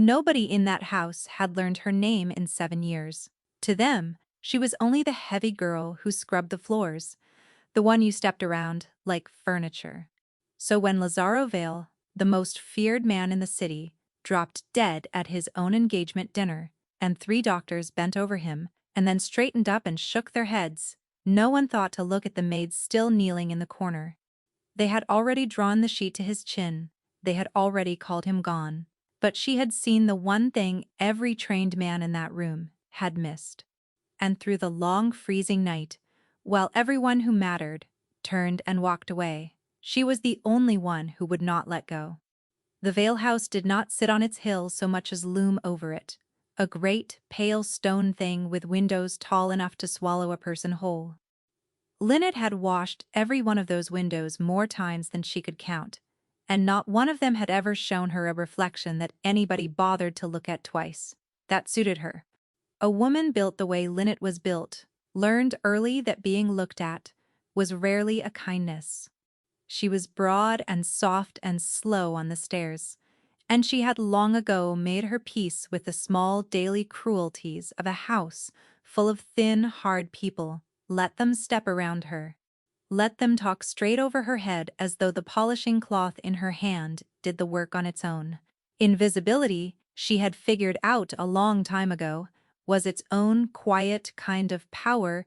Nobody in that house had learned her name in 7 years. To them, she was only the heavy girl who scrubbed the floors, the one you stepped around like furniture. So when Lazaro Vale, the most feared man in the city, dropped dead at his own engagement dinner, and 3 doctors bent over him and then straightened up and shook their heads, no one thought to look at the maid still kneeling in the corner. They had already drawn the sheet to his chin, they had already called him gone, but she had seen the one thing every trained man in that room had missed. And through the long freezing night, while everyone who mattered turned and walked away, she was the only one who would not let go. The Vale House did not sit on its hill so much as loom over it, a great, pale stone thing with windows tall enough to swallow a person whole. Lynette had washed every one of those windows more times than she could count, and not one of them had ever shown her a reflection that anybody bothered to look at twice. That suited her. A woman built the way Lynette was built learned early that being looked at was rarely a kindness. She was broad and soft and slow on the stairs, and she had long ago made her peace with the small daily cruelties of a house full of thin, hard people. Let them step around her. Let them talk straight over her head as though the polishing cloth in her hand did the work on its own. Invisibility, she had figured out a long time ago, was its own quiet kind of power.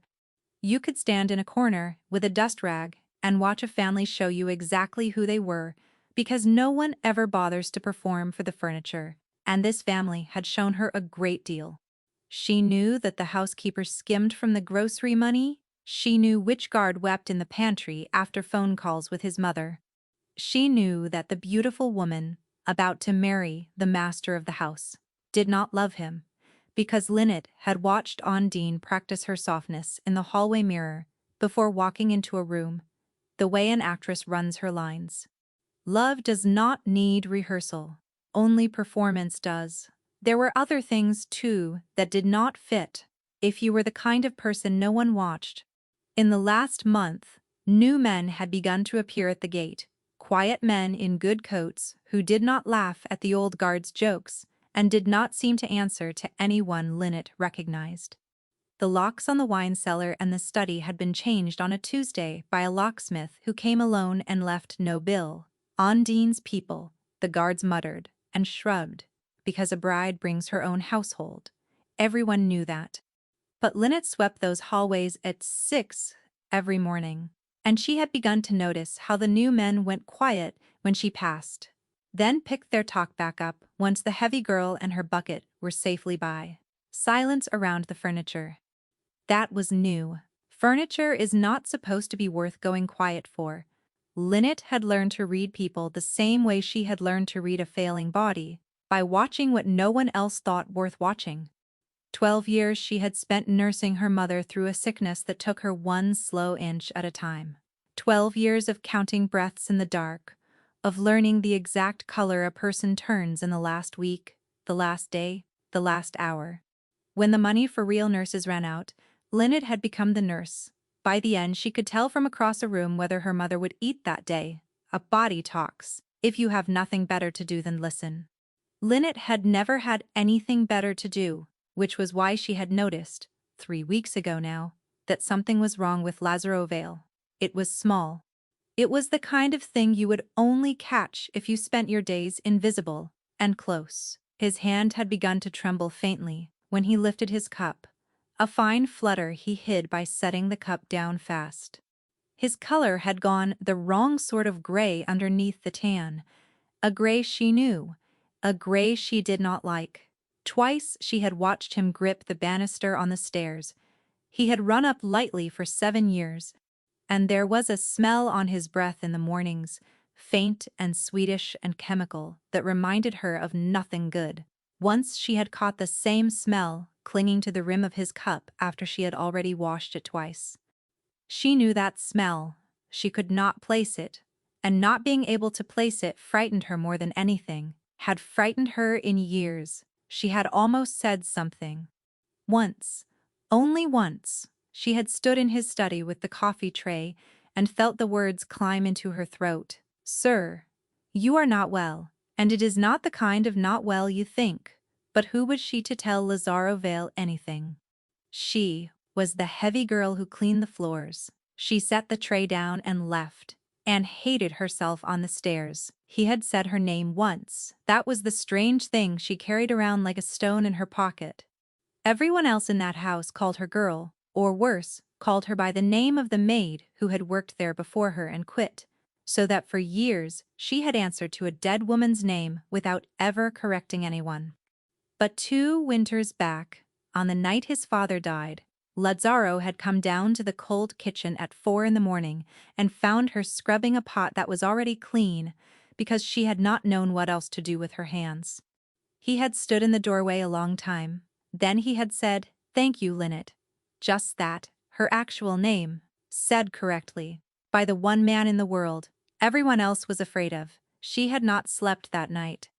You could stand in a corner with a dust rag and watch a family show you exactly who they were, because no one ever bothers to perform for the furniture, and this family had shown her a great deal. She knew that the housekeeper skimmed from the grocery money. She knew which guard wept in the pantry after phone calls with his mother. She knew that the beautiful woman, about to marry the master of the house, did not love him, because Lynette had watched Ondine practice her softness in the hallway mirror before walking into a room, the way an actress runs her lines. Love does not need rehearsal, only performance does. There were other things, too, that did not fit if you were the kind of person no one watched. In the last month, new men had begun to appear at the gate, quiet men in good coats who did not laugh at the old guard's jokes and did not seem to answer to anyone Lynette recognized. The locks on the wine cellar and the study had been changed on a Tuesday by a locksmith who came alone and left no bill. Ondine's people, the guards muttered and shrugged, because a bride brings her own household. Everyone knew that. But Lynette swept those hallways at 6 every morning, and she had begun to notice how the new men went quiet when she passed, then picked their talk back up once the heavy girl and her bucket were safely by. Silence around the furniture. That was new. Furniture is not supposed to be worth going quiet for. Lynette had learned to read people the same way she had learned to read a failing body, by watching what no one else thought worth watching. 12 years she had spent nursing her mother through a sickness that took her one slow inch at a time. 12 years of counting breaths in the dark, of learning the exact color a person turns in the last week, the last day, the last hour. When the money for real nurses ran out, Lynette had become the nurse. By the end, she could tell from across a room whether her mother would eat that day. A body talks, if you have nothing better to do than listen. Lynette had never had anything better to do, which was why she had noticed, 3 weeks ago now, that something was wrong with Lazaro Vale. It was small. It was the kind of thing you would only catch if you spent your days invisible and close. His hand had begun to tremble faintly when he lifted his cup, a fine flutter he hid by setting the cup down fast. His color had gone the wrong sort of gray underneath the tan, a gray she knew, a gray she did not like. Twice she had watched him grip the banister on the stairs. He had run up lightly for 7 years, and there was a smell on his breath in the mornings, faint and sweetish and chemical, that reminded her of nothing good. Once she had caught the same smell clinging to the rim of his cup after she had already washed it twice. She knew that smell. She could not place it, and not being able to place it frightened her more than anything, had frightened her in years. She had almost said something. Once, only once, she had stood in his study with the coffee tray and felt the words climb into her throat. "Sir, you are not well," And it is not the kind of not well you think. But who was she to tell Lazaro Vale anything? She was the heavy girl who cleaned the floors. She set the tray down and left, and hated herself on the stairs. He had said her name once. That was the strange thing she carried around like a stone in her pocket. Everyone else in that house called her girl, or worse, called her by the name of the maid who had worked there before her and quit, so that for years she had answered to a dead woman's name without ever correcting anyone. But 2 winters back, on the night his father died, Lazaro had come down to the cold kitchen at 4 in the morning and found her scrubbing a pot that was already clean because she had not known what else to do with her hands. He had stood in the doorway a long time. Then he had said, "Thank you, Lynette." Just that, her actual name, said correctly, by the one man in the world everyone else was afraid of. She had not slept that night.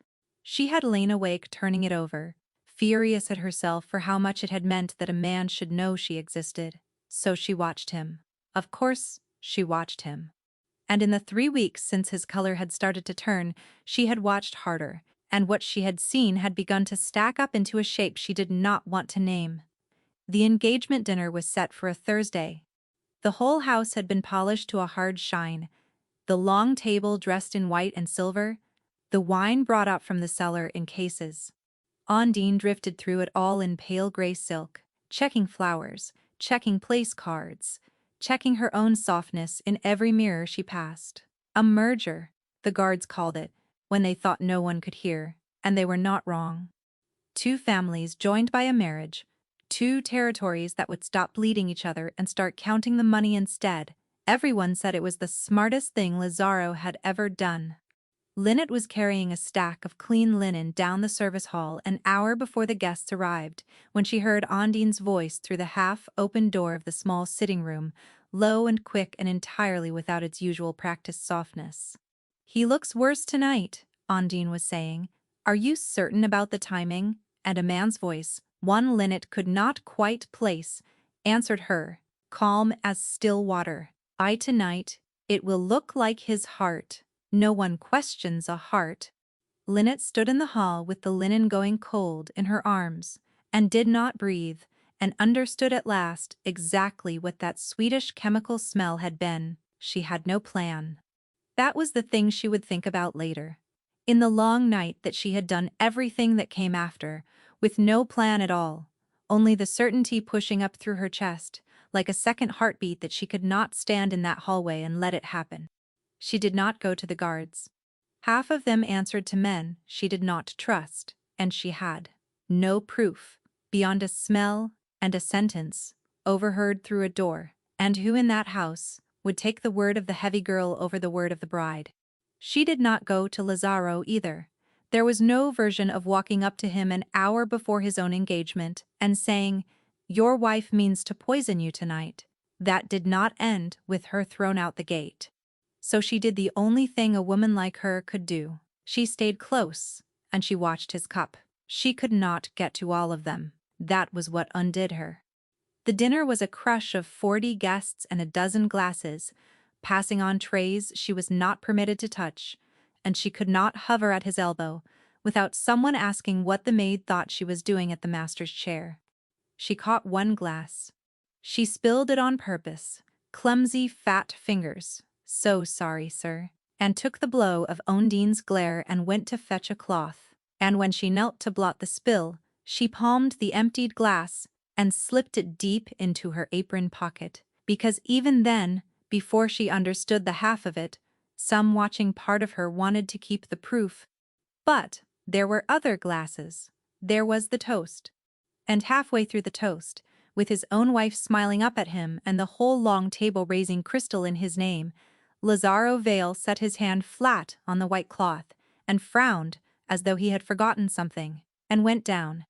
She had lain awake turning it over, furious at herself for how much it had meant that a man should know she existed. So she watched him. Of course, she watched him. And in the 3 weeks since his color had started to turn, she had watched harder, and what she had seen had begun to stack up into a shape she did not want to name. The engagement dinner was set for a Thursday. The whole house had been polished to a hard shine, the long table dressed in white and silver, the wine brought up from the cellar in cases. Ondine drifted through it all in pale gray silk, checking flowers, checking place cards, checking her own softness in every mirror she passed. A merger, the guards called it, when they thought no one could hear, and they were not wrong. 2 families joined by a marriage, 2 territories that would stop bleeding each other and start counting the money instead. Everyone said it was the smartest thing Lazaro had ever done. Lynette was carrying a stack of clean linen down the service hall an hour before the guests arrived, when she heard Ondine's voice through the half-open door of the small sitting room, low and quick and entirely without its usual practiced softness. "He looks worse tonight," Ondine was saying. "Are you certain about the timing?" And a man's voice, one Lynette could not quite place, answered her, calm as still water. "I tonight, it will look like his heart." No one questions a heart. Lynette stood in the hall with the linen going cold in her arms, and did not breathe, and understood at last exactly what that sweetish chemical smell had been. She had no plan. That was the thing she would think about later. In the long night that she had done everything that came after, with no plan at all, only the certainty pushing up through her chest, like a second heartbeat that she could not stand in that hallway and let it happen. She did not go to the guards. Half of them answered to men she did not trust, and she had no proof, beyond a smell and a sentence, overheard through a door, and who in that house would take the word of the heavy girl over the word of the bride. She did not go to Lazaro either. There was no version of walking up to him an hour before his own engagement and saying, "Your wife means to poison you tonight." That did not end with her thrown out the gate. So she did the only thing a woman like her could do. She stayed close, and she watched his cup. She could not get to all of them. That was what undid her. The dinner was a crush of 40 guests and a dozen glasses, passing on trays she was not permitted to touch, and she could not hover at his elbow without someone asking what the maid thought she was doing at the master's chair. She caught one glass. She spilled it on purpose, clumsy fat fingers. "So sorry, sir," and took the blow of Ondine's glare and went to fetch a cloth. And when she knelt to blot the spill, she palmed the emptied glass and slipped it deep into her apron pocket, because even then, before she understood the half of it, some watching part of her wanted to keep the proof. But there were other glasses. There was the toast. And halfway through the toast, with his own wife smiling up at him and the whole long table raising crystal in his name, Lazaro Vale set his hand flat on the white cloth and frowned as though he had forgotten something, and went down.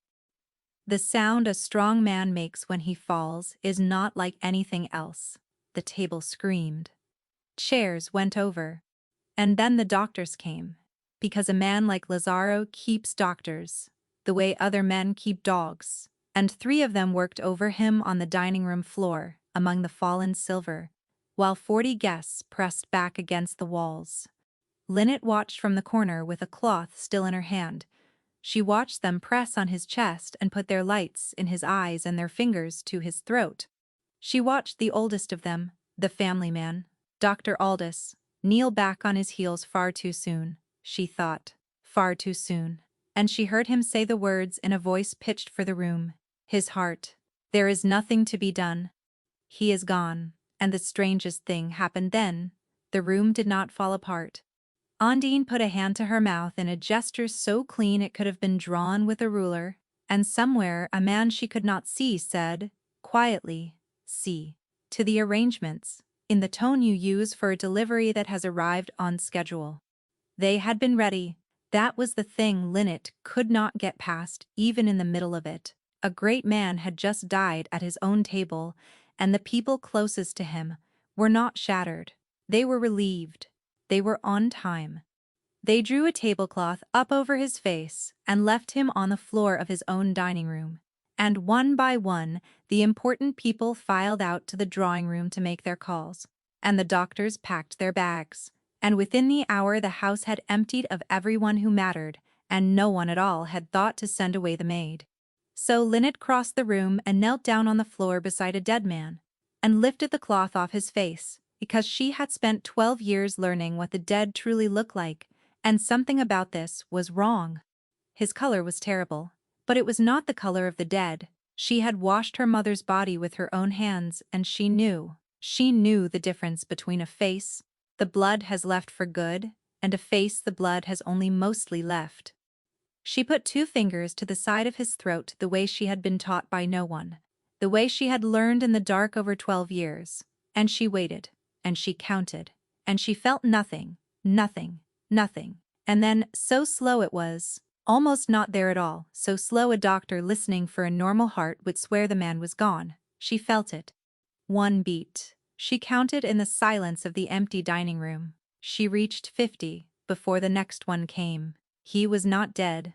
The sound a strong man makes when he falls is not like anything else. The table screamed. Chairs went over. And then the doctors came, because a man like Lazaro keeps doctors, the way other men keep dogs, and 3 of them worked over him on the dining room floor, among the fallen silver, while 40 guests pressed back against the walls. Lynette watched from the corner with a cloth still in her hand. She watched them press on his chest and put their lights in his eyes and their fingers to his throat. She watched the oldest of them, the family man, Dr. Aldous, kneel back on his heels far too soon, she thought, far too soon. And she heard him say the words in a voice pitched for the room. His heart. There is nothing to be done. He is gone, and the strangest thing happened then. The room did not fall apart. Ondine put a hand to her mouth in a gesture so clean it could have been drawn with a ruler, and somewhere a man she could not see said, quietly, "See to the arrangements, in the tone you use for a delivery that has arrived on schedule." They had been ready. That was the thing Lynette could not get past, even in the middle of it. A great man had just died at his own table, and the people closest to him were not shattered. They were relieved. They were on time. They drew a tablecloth up over his face and left him on the floor of his own dining room. And one by one, the important people filed out to the drawing room to make their calls, and the doctors packed their bags. And within the hour the house had emptied of everyone who mattered, and no one at all had thought to send away the maid. So Lynette crossed the room and knelt down on the floor beside a dead man, and lifted the cloth off his face, because she had spent 12 years learning what the dead truly look like, and something about this was wrong. His color was terrible, but it was not the color of the dead. She had washed her mother's body with her own hands, and she knew the difference between a face the blood has left for good, and a face the blood has only mostly left. She put 2 fingers to the side of his throat the way she had been taught by no one, the way she had learned in the dark over 12 years, and she waited, and she counted, and she felt nothing, nothing, nothing. And then, so slow it was, almost not there at all, so slow a doctor listening for a normal heart would swear the man was gone. She felt it. 1 beat. She counted in the silence of the empty dining room. She reached 50 before the next one came. He was not dead.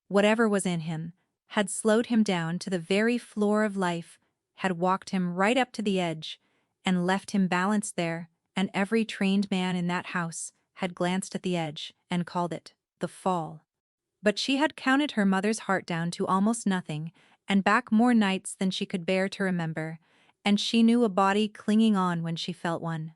Whatever was in him had slowed him down to the very floor of life, had walked him right up to the edge, and left him balanced there, and every trained man in that house had glanced at the edge and called it the fall. But she had counted her mother's heart down to almost nothing, and back more nights than she could bear to remember, and she knew a body clinging on when she felt one.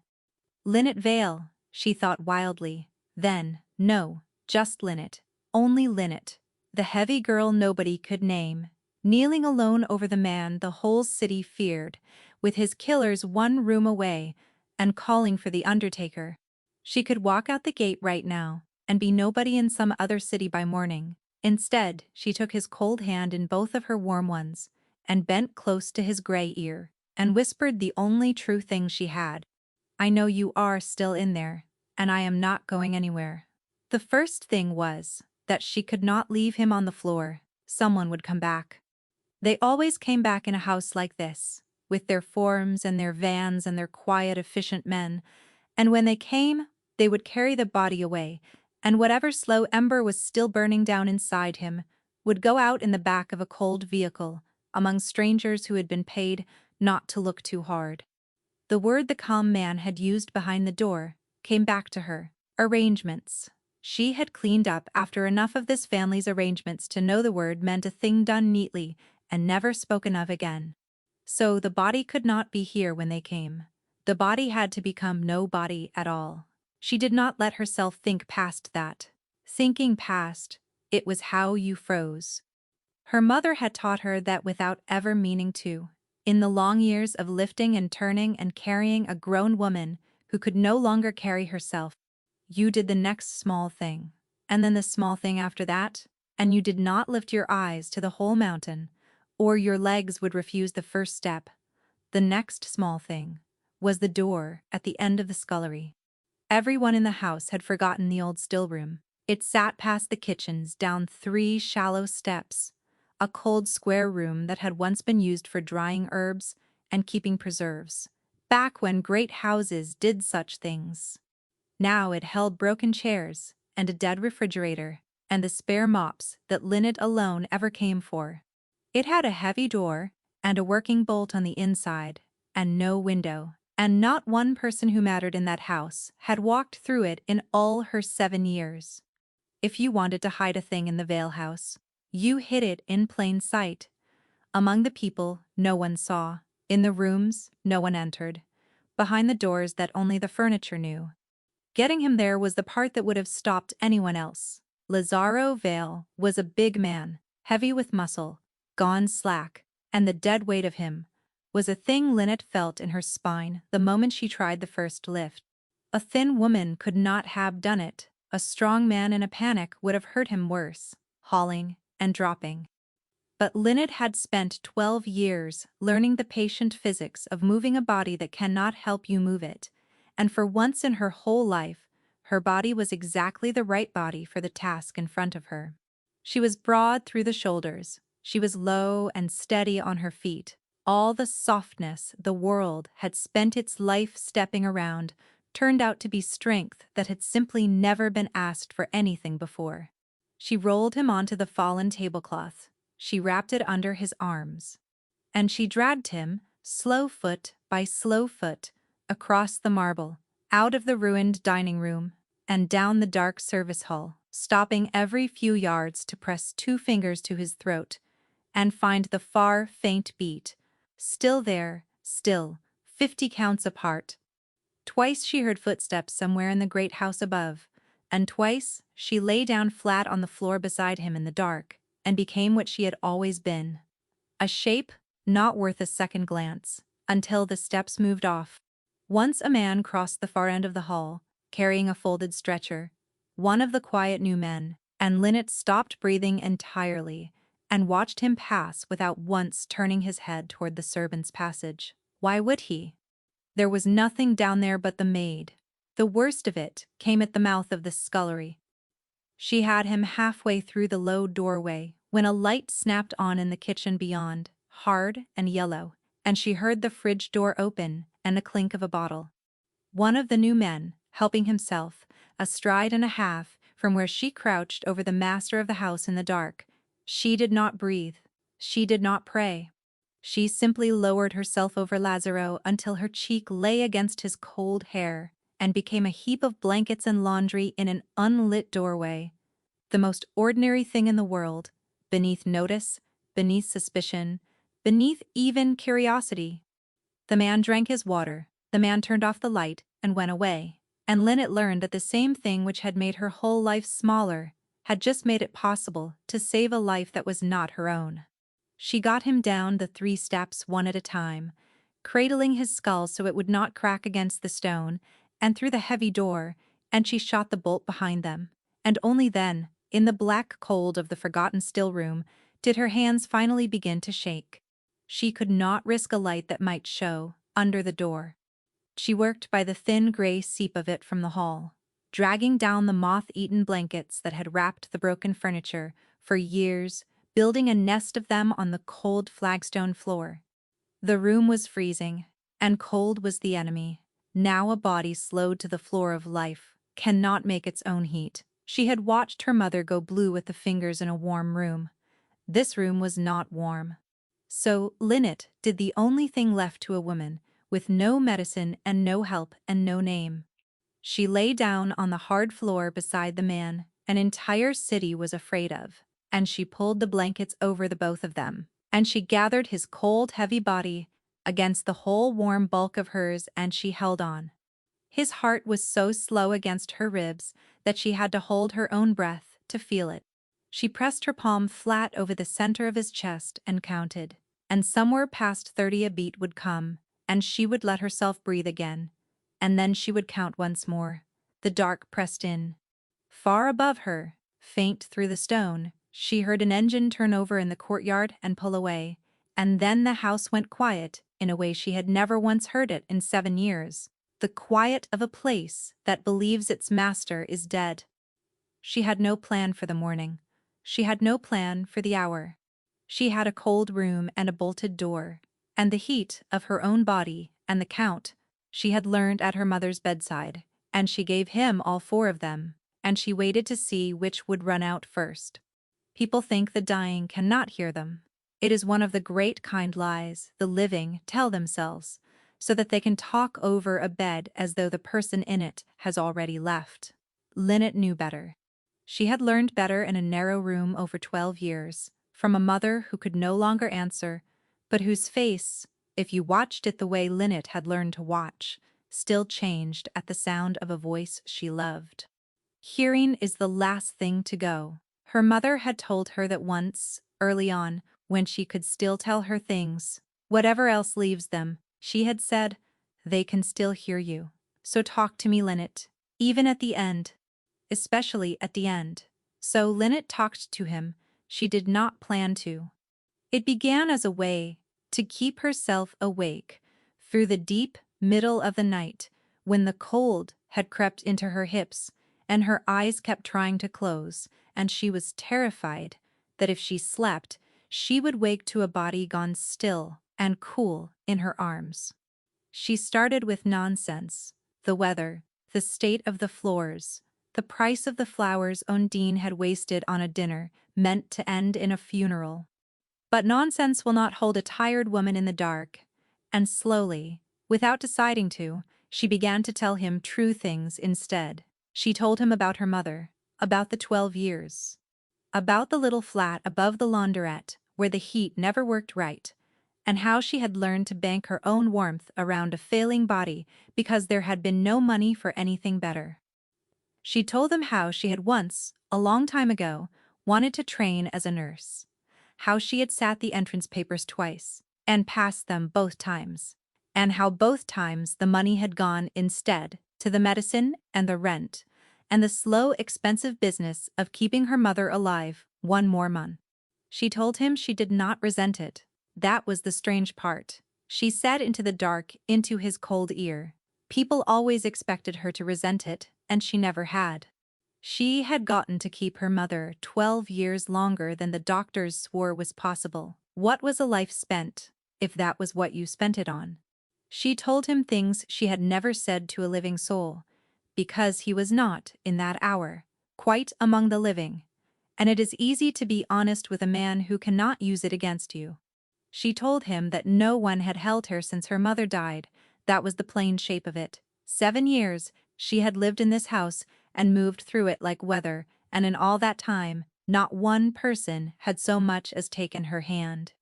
Lynette Vale, she thought wildly. Then, no, just Lynette. Only Lynette. The heavy girl nobody could name, kneeling alone over the man the whole city feared, with his killers 1 room away, and calling for the undertaker. She could walk out the gate right now, and be nobody in some other city by morning. Instead, she took his cold hand in both of her warm ones, and bent close to his gray ear, and whispered the only true thing she had. "I know you are still in there, and I am not going anywhere." The first thing was that she could not leave him on the floor. Someone would come back. They always came back in a house like this, with their forms and their vans and their quiet, efficient men, and when they came, they would carry the body away, and whatever slow ember was still burning down inside him would go out in the back of a cold vehicle, among strangers who had been paid not to look too hard. The word the calm man had used behind the door came back to her. Arrangements. She had cleaned up after enough of this family's arrangements to know the word meant a thing done neatly and never spoken of again. So the body could not be here when they came. The body had to become no body at all. She did not let herself think past that. Thinking past, it was how you froze. Her mother had taught her that without ever meaning to. In the long years of lifting and turning and carrying a grown woman who could no longer carry herself, you did the next small thing, and then the small thing after that, and you did not lift your eyes to the whole mountain, or your legs would refuse the first step. The next small thing was the door at the end of the scullery. Everyone in the house had forgotten the old still room. It sat past the kitchens, down 3 shallow steps, a cold square room that had once been used for drying herbs and keeping preserves, back when great houses did such things. Now it held broken chairs and a dead refrigerator and the spare mops that Lynette alone ever came for. It had a heavy door and a working bolt on the inside, and no window, and not one person who mattered in that house had walked through it in all her 7 years. If you wanted to hide a thing in the Vale house, you hid it in plain sight. Among the people no one saw, in the rooms no one entered, behind the doors that only the furniture knew. Getting him there was the part that would have stopped anyone else. Lazaro Vale was a big man, heavy with muscle, gone slack, and the dead weight of him was a thing Lynette felt in her spine the moment she tried the first lift. A thin woman could not have done it. A strong man in a panic would have hurt him worse, hauling and dropping. But Lynette had spent 12 years learning the patient physics of moving a body that cannot help you move it, and for once in her whole life, her body was exactly the right body for the task in front of her. She was broad through the shoulders, she was low and steady on her feet. All the softness the world had spent its life stepping around turned out to be strength that had simply never been asked for anything before. She rolled him onto the fallen tablecloth. She wrapped it under his arms. And she dragged him, slow foot by slow foot, across the marble, out of the ruined dining room, and down the dark service hall, stopping every few yards to press 2 fingers to his throat and find the far, faint beat. Still there, still, 50 counts apart. Twice she heard footsteps somewhere in the great house above, and twice she lay down flat on the floor beside him in the dark, and became what she had always been. A shape not worth a second glance, until the steps moved off. Once a man crossed the far end of the hall, carrying a folded stretcher, one of the quiet new men, and Lynette stopped breathing entirely and watched him pass without once turning his head toward the servants' passage. Why would he? There was nothing down there but the maid. The worst of it came at the mouth of the scullery. She had him halfway through the low doorway when a light snapped on in the kitchen beyond, hard and yellow, and she heard the fridge door open and the clink of a bottle. One of the new men, helping himself, a stride and a half from where she crouched over the master of the house in the dark. She did not breathe. She did not pray. She simply lowered herself over Lazaro until her cheek lay against his cold hair and became a heap of blankets and laundry in an unlit doorway. The most ordinary thing in the world, beneath notice, beneath suspicion, beneath even curiosity. The man drank his water, the man turned off the light and went away, and Lynette learned that the same thing which had made her whole life smaller had just made it possible to save a life that was not her own. She got him down the 3 steps one at a time, cradling his skull so it would not crack against the stone, and through the heavy door, and she shot the bolt behind them, and only then, in the black cold of the forgotten still room, did her hands finally begin to shake. She could not risk a light that might show under the door. She worked by the thin gray seep of it from the hall, dragging down the moth-eaten blankets that had wrapped the broken furniture for years, building a nest of them on the cold flagstone floor. The room was freezing, and cold was the enemy. Now a body slowed to the floor of life cannot make its own heat. She had watched her mother go blue with the fingers in a warm room. This room was not warm. So Lynette did the only thing left to a woman, with no medicine and no help and no name. She lay down on the hard floor beside the man an entire city was afraid of, and she pulled the blankets over the both of them, and she gathered his cold, heavy body against the whole warm bulk of hers, and she held on. His heart was so slow against her ribs that she had to hold her own breath to feel it. She pressed her palm flat over the center of his chest and counted, and somewhere past 30 a beat would come, and she would let herself breathe again, and then she would count once more. The dark pressed in. Far above her, faint through the stone, she heard an engine turn over in the courtyard and pull away, and then the house went quiet in a way she had never once heard it in 7 years. The quiet of a place that believes its master is dead. She had no plan for the morning. She had no plan for the hour. She had a cold room and a bolted door, and the heat of her own body and the count she had learned at her mother's bedside, and she gave him all 4 of them, and she waited to see which would run out first. People think the dying cannot hear them. It is one of the great kind lies the living tell themselves. so that they can talk over a bed as though the person in it has already left. Lynette knew better. She had learned better in a narrow room over 12 years, from a mother who could no longer answer, but whose face, if you watched it the way Lynette had learned to watch, still changed at the sound of a voice she loved. Hearing is the last thing to go. Her mother had told her that once, early on, when she could still tell her things, whatever else leaves them, she had said, they can still hear you. So talk to me, Lynette, even at the end. Especially at the end. So Lynette talked to him. She did not plan to. It began as a way to keep herself awake through the deep middle of the night when the cold had crept into her hips and her eyes kept trying to close, and she was terrified that if she slept, she would wake to a body gone still and cool in her arms. She started with nonsense, the weather, the state of the floors, the price of the flowers Undine had wasted on a dinner meant to end in a funeral. But nonsense will not hold a tired woman in the dark, and slowly, without deciding to, she began to tell him true things instead. She told him about her mother, about the 12 years, about the little flat above the laundrette where the heat never worked right, and how she had learned to bank her own warmth around a failing body because there had been no money for anything better. She told them how she had once, a long time ago, wanted to train as a nurse, how she had sat the entrance papers twice and passed them both times, and how both times the money had gone instead to the medicine and the rent and the slow, expensive business of keeping her mother alive one more month. She told him she did not resent it. That was the strange part. She said into the dark, into his cold ear. People always expected her to resent it, and she never had. She had gotten to keep her mother 12 years longer than the doctors swore was possible. What was a life spent, if that was what you spent it on? She told him things she had never said to a living soul, because he was not, in that hour, quite among the living, and it is easy to be honest with a man who cannot use it against you. She told him that no one had held her since her mother died. That was the plain shape of it. 7 years she had lived in this house and moved through it like weather, and in all that time, not one person had so much as taken her hand.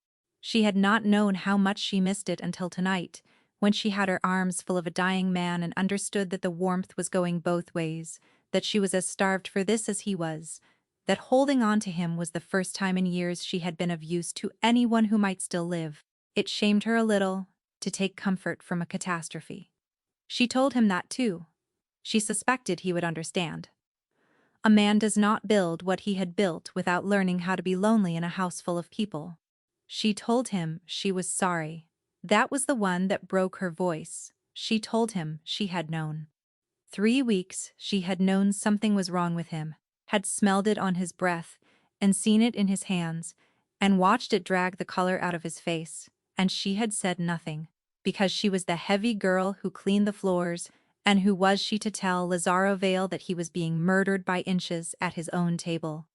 She had not known how much she missed it until tonight, when she had her arms full of a dying man and understood that the warmth was going both ways, that she was as starved for this as he was, that holding on to him was the first time in years she had been of use to anyone who might still live. It shamed her a little to take comfort from a catastrophe. She told him that too. She suspected he would understand. A man does not build what he had built without learning how to be lonely in a house full of people. She told him she was sorry. That was the one that broke her voice. She told him she had known. 3 weeks she had known something was wrong with him, had smelled it on his breath, and seen it in his hands, and watched it drag the color out of his face, and she had said nothing, because she was the heavy girl who cleaned the floors, and who was she to tell Lazaro Vale that he was being murdered by inches at his own table?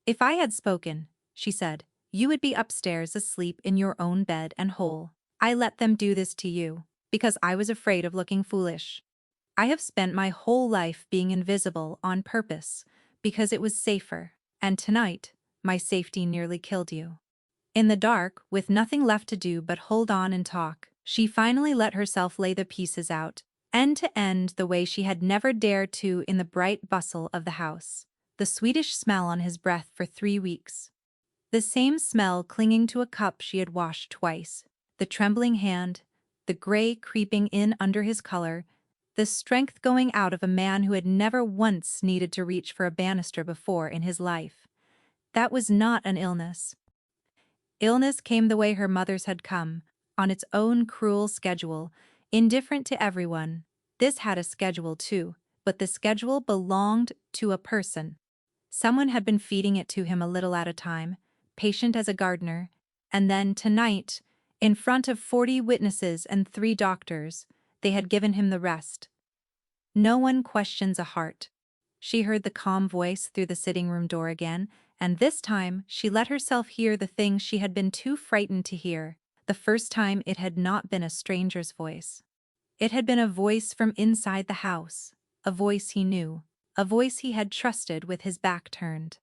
If I had spoken, she said, you would be upstairs asleep in your own bed and whole. I let them do this to you, because I was afraid of looking foolish. I have spent my whole life being invisible on purpose, because it was safer, and tonight, my safety nearly killed you. In the dark, with nothing left to do but hold on and talk, she finally let herself lay the pieces out, end to end the way she had never dared to in the bright bustle of the house. The sweetish smell on his breath for 3 weeks. The same smell clinging to a cup she had washed twice. The trembling hand, the gray creeping in under his collar, the strength going out of a man who had never once needed to reach for a banister before in his life. That was not an illness. Illness came the way her mother's had come, on its own cruel schedule, indifferent to everyone. This had a schedule too, but the schedule belonged to a person. Someone had been feeding it to him a little at a time, patient as a gardener, and then tonight, in front of 40 witnesses and 3 doctors, they had given him the rest. No one questions a heart. She heard the calm voice through the sitting-room door again, and this time she let herself hear the thing she had been too frightened to hear. The first time it had not been a stranger's voice. It had been a voice from inside the house, a voice he knew, a voice he had trusted with his back turned.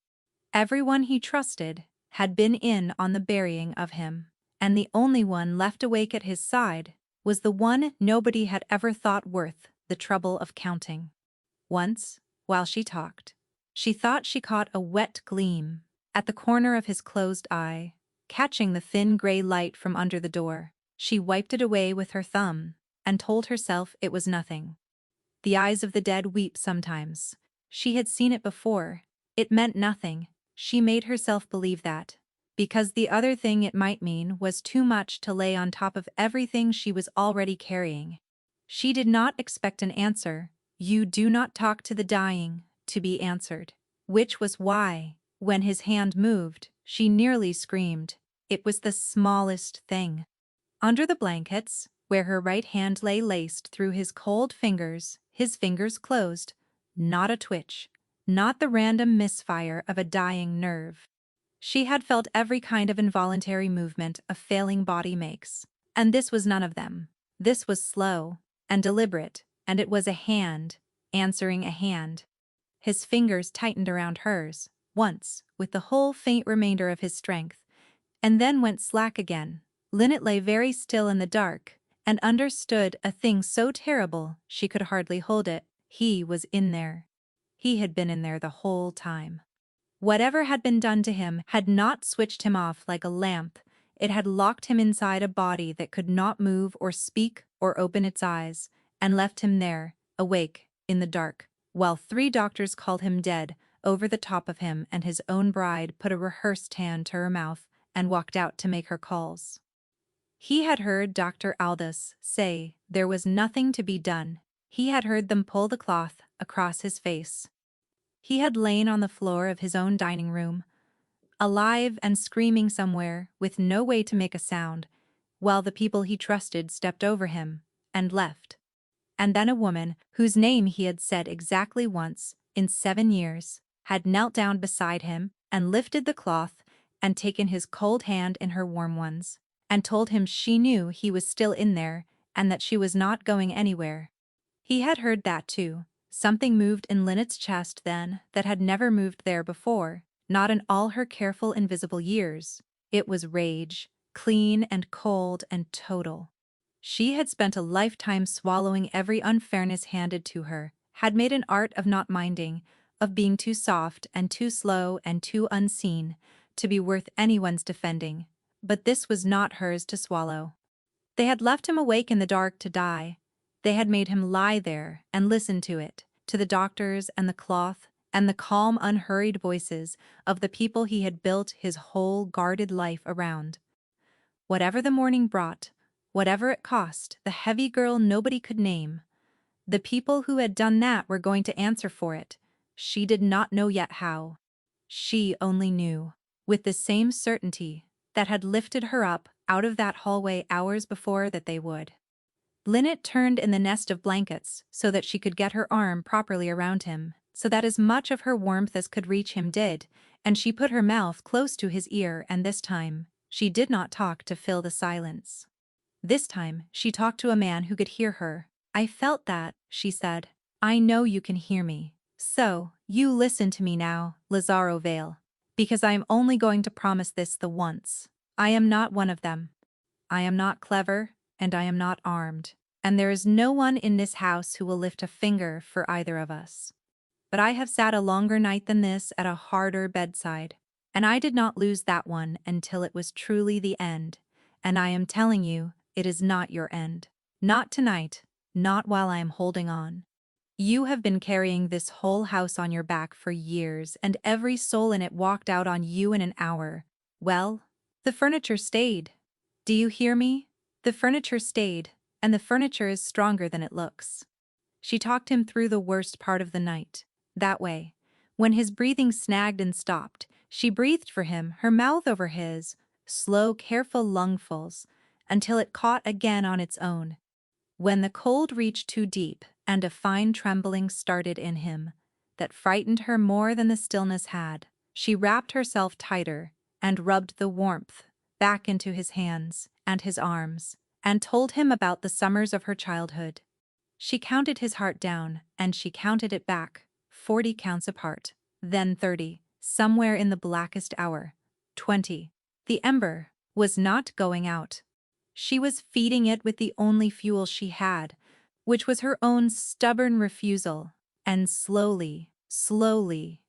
Everyone he trusted had been in on the burying of him, and the only one left awake at his side was the one nobody had ever thought worth the trouble of counting. Once, while she talked, she thought she caught a wet gleam at the corner of his closed eye. Catching the thin gray light from under the door, she wiped it away with her thumb and told herself it was nothing. The eyes of the dead weep sometimes. She had seen it before. It meant nothing. She made herself believe that, because the other thing it might mean was too much to lay on top of everything she was already carrying. She did not expect an answer. "You do not talk to the dying," to be answered. Which was why, when his hand moved, she nearly screamed. It was the smallest thing. Under the blankets, where her right hand lay laced through his cold fingers, his fingers closed. Not a twitch. Not the random misfire of a dying nerve. She had felt every kind of involuntary movement a failing body makes, and this was none of them. This was slow and deliberate, and it was a hand answering a hand. His fingers tightened around hers, once, with the whole faint remainder of his strength, and then went slack again. Lynette lay very still in the dark, and understood a thing so terrible she could hardly hold it. He was in there. He had been in there the whole time. Whatever had been done to him had not switched him off like a lamp. It had locked him inside a body that could not move or speak or open its eyes, and left him there, awake, in the dark, while 3 doctors called him dead, over the top of him, and his own bride put a rehearsed hand to her mouth and walked out to make her calls. He had heard Dr. Aldous say there was nothing to be done. He had heard them pull the cloth across his face. He had lain on the floor of his own dining room, alive and screaming somewhere with no way to make a sound, while the people he trusted stepped over him and left. And then a woman, whose name he had said exactly once in 7 years, had knelt down beside him and lifted the cloth and taken his cold hand in her warm ones, and told him she knew he was still in there and that she was not going anywhere. He had heard that too. Something moved in Lynette's chest then that had never moved there before, not in all her careful invisible years. It was rage, clean and cold and total. She had spent a lifetime swallowing every unfairness handed to her, had made an art of not minding, of being too soft and too slow and too unseen to be worth anyone's defending. But this was not hers to swallow. They had left him awake in the dark to die. They had made him lie there and listen to it, to the doctors and the cloth and the calm, unhurried voices of the people he had built his whole guarded life around. Whatever the morning brought, whatever it cost, the heavy girl nobody could name, the people who had done that were going to answer for it. She did not know yet how. She only knew, with the same certainty that had lifted her up out of that hallway hours before, that they would. Lynette turned in the nest of blankets so that she could get her arm properly around him, so that as much of her warmth as could reach him did, and she put her mouth close to his ear, and this time, she did not talk to fill the silence. This time, she talked to a man who could hear her. "I felt that," she said. "I know you can hear me. So, you listen to me now, Lazaro Vale, because I am only going to promise this the once. I am not one of them. I am not clever, and I am not armed, and there is no one in this house who will lift a finger for either of us. But I have sat a longer night than this at a harder bedside, and I did not lose that one until it was truly the end, and I am telling you, it is not your end. Not tonight, not while I am holding on. You have been carrying this whole house on your back for years, and every soul in it walked out on you in an hour. Well, the furniture stayed. Do you hear me? The furniture stayed, and the furniture is stronger than it looks." She talked him through the worst part of the night. That way, when his breathing snagged and stopped, she breathed for him, her mouth over his, slow, careful lungfuls, until it caught again on its own. When the cold reached too deep and a fine trembling started in him that frightened her more than the stillness had, she wrapped herself tighter and rubbed the warmth back into his hands and his arms, and told him about the summers of her childhood, She counted his heart down, and she counted it back, 40 counts apart, then 30, somewhere in the blackest hour, 20. The ember was not going out. She was feeding it with the only fuel she had, which was her own stubborn refusal, and slowly, slowly,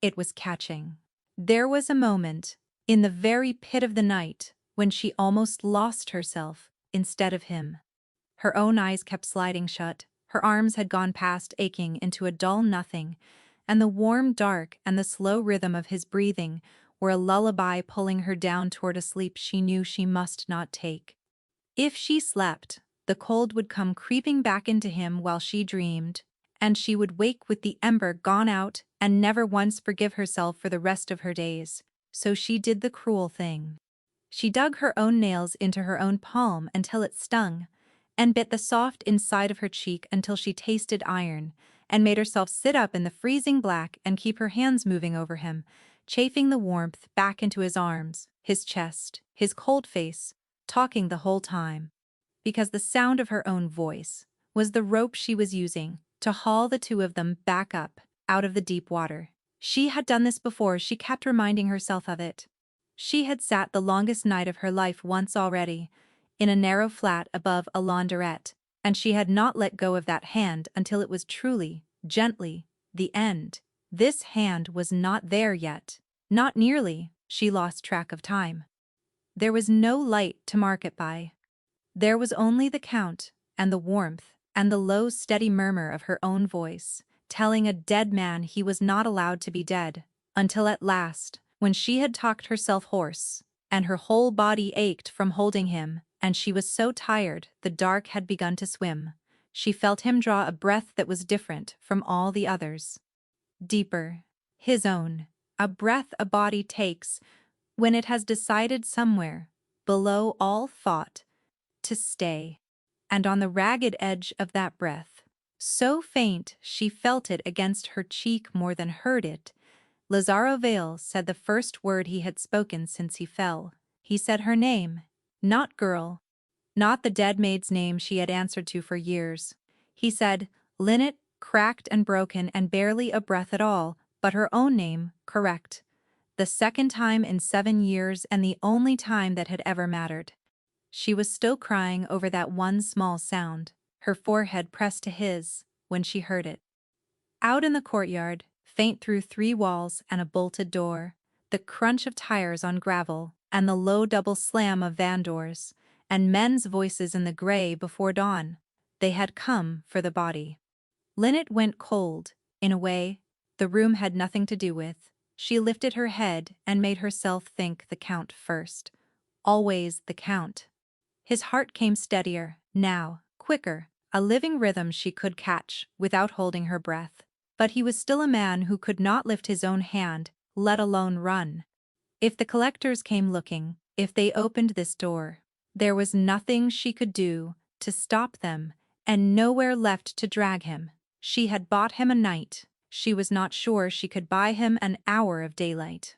it was catching. There was a moment, in the very pit of the night, when she almost lost herself instead of him. Her own eyes kept sliding shut, her arms had gone past aching into a dull nothing, and the warm dark and the slow rhythm of his breathing were a lullaby pulling her down toward a sleep she knew she must not take. If she slept, the cold would come creeping back into him while she dreamed, and she would wake with the ember gone out and never once forgive herself for the rest of her days. So she did the cruel thing. She dug her own nails into her own palm until it stung, and bit the soft inside of her cheek until she tasted iron, and made herself sit up in the freezing black and keep her hands moving over him, chafing the warmth back into his arms, his chest, his cold face, talking the whole time. Because the sound of her own voice was the rope she was using to haul the two of them back up out of the deep water. She had done this before, she kept reminding herself of it. She had sat the longest night of her life once already, in a narrow flat above a laundrette, and she had not let go of that hand until it was truly, gently, the end. This hand was not there yet. Not nearly. She lost track of time. There was no light to mark it by. There was only the count, and the warmth, and the low, steady murmur of her own voice, telling a dead man he was not allowed to be dead, until at last, when she had talked herself hoarse, and her whole body ached from holding him, and she was so tired the dark had begun to swim, she felt him draw a breath that was different from all the others. Deeper. His own. A breath a body takes when it has decided somewhere, below all thought, to stay. And on the ragged edge of that breath, so faint she felt it against her cheek more than heard it, Lazaro Vale said the first word he had spoken since he fell. He said her name, not girl, not the dead maid's name she had answered to for years. He said, Linnet, cracked and broken and barely a breath at all, but her own name, correct. The second time in 7 years and the only time that had ever mattered. She was still crying over that one small sound, her forehead pressed to his, when she heard it. Out in the courtyard, faint through 3 walls and a bolted door, the crunch of tires on gravel, and the low double slam of van doors, and men's voices in the gray before dawn. They had come for the body. Linnet went cold, in a way, the room had nothing to do with. She lifted her head and made herself think the Count first. Always the Count. His heart came steadier, now, quicker, a living rhythm she could catch without holding her breath. But he was still a man who could not lift his own hand, let alone run. If the collectors came looking, if they opened this door, there was nothing she could do to stop them, and nowhere left to drag him. She had bought him a night. She was not sure she could buy him an hour of daylight.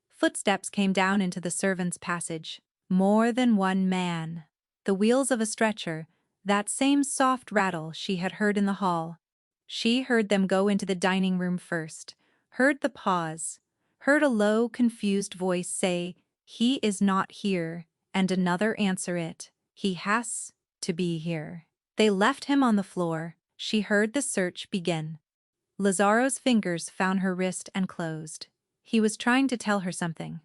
Footsteps came down into the servants' passage. More than one man. The wheels of a stretcher, that same soft rattle she had heard in the hall. She heard them go into the dining room first, heard the pause, heard a low, confused voice say, "He is not here," and another answer it, "He has to be here." They left him on the floor. She heard the search begin. Lazaro's fingers found her wrist and closed. He was trying to tell her something.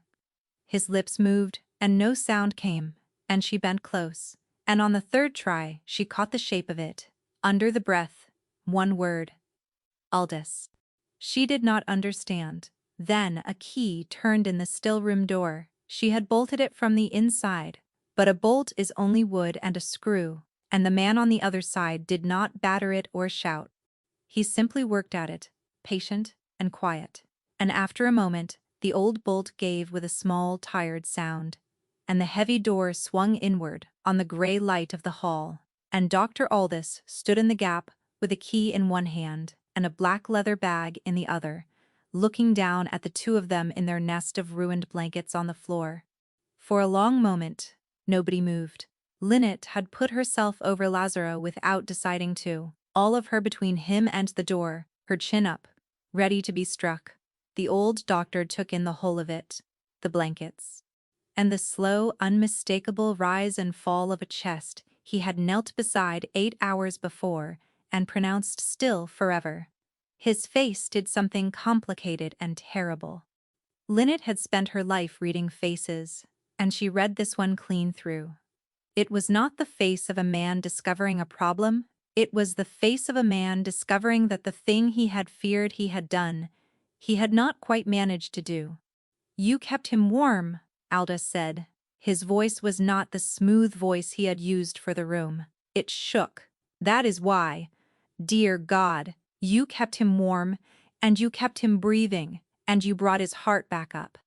His lips moved, and no sound came, and she bent close, and on the third try she caught the shape of it. Under the breath, one word. Aldous. She did not understand. Then a key turned in the still room door. She had bolted it from the inside, but a bolt is only wood and a screw, and the man on the other side did not batter it or shout. He simply worked at it, patient and quiet, and after a moment, the old bolt gave with a small, tired sound, and the heavy door swung inward on the gray light of the hall, and Dr. Aldous stood in the gap with a key in one hand and a black leather bag in the other, looking down at the two of them in their nest of ruined blankets on the floor. For a long moment, nobody moved. Linnet had put herself over Lazaro without deciding to. all of her between him and the door, her chin up, ready to be struck. The old doctor took in the whole of it, the blankets, and the slow, unmistakable rise and fall of a chest he had knelt beside 8 hours before and pronounced still forever. His face did something complicated and terrible. Lynette had spent her life reading faces, and she read this one clean through. It was not the face of a man discovering a problem, it was the face of a man discovering that the thing he had feared he had done, he had not quite managed to do. "You kept him warm," Aldous said. His voice was not the smooth voice he had used for the room. It shook. "That is why. Dear God, you kept him warm, and you kept him breathing, and you brought his heart back up.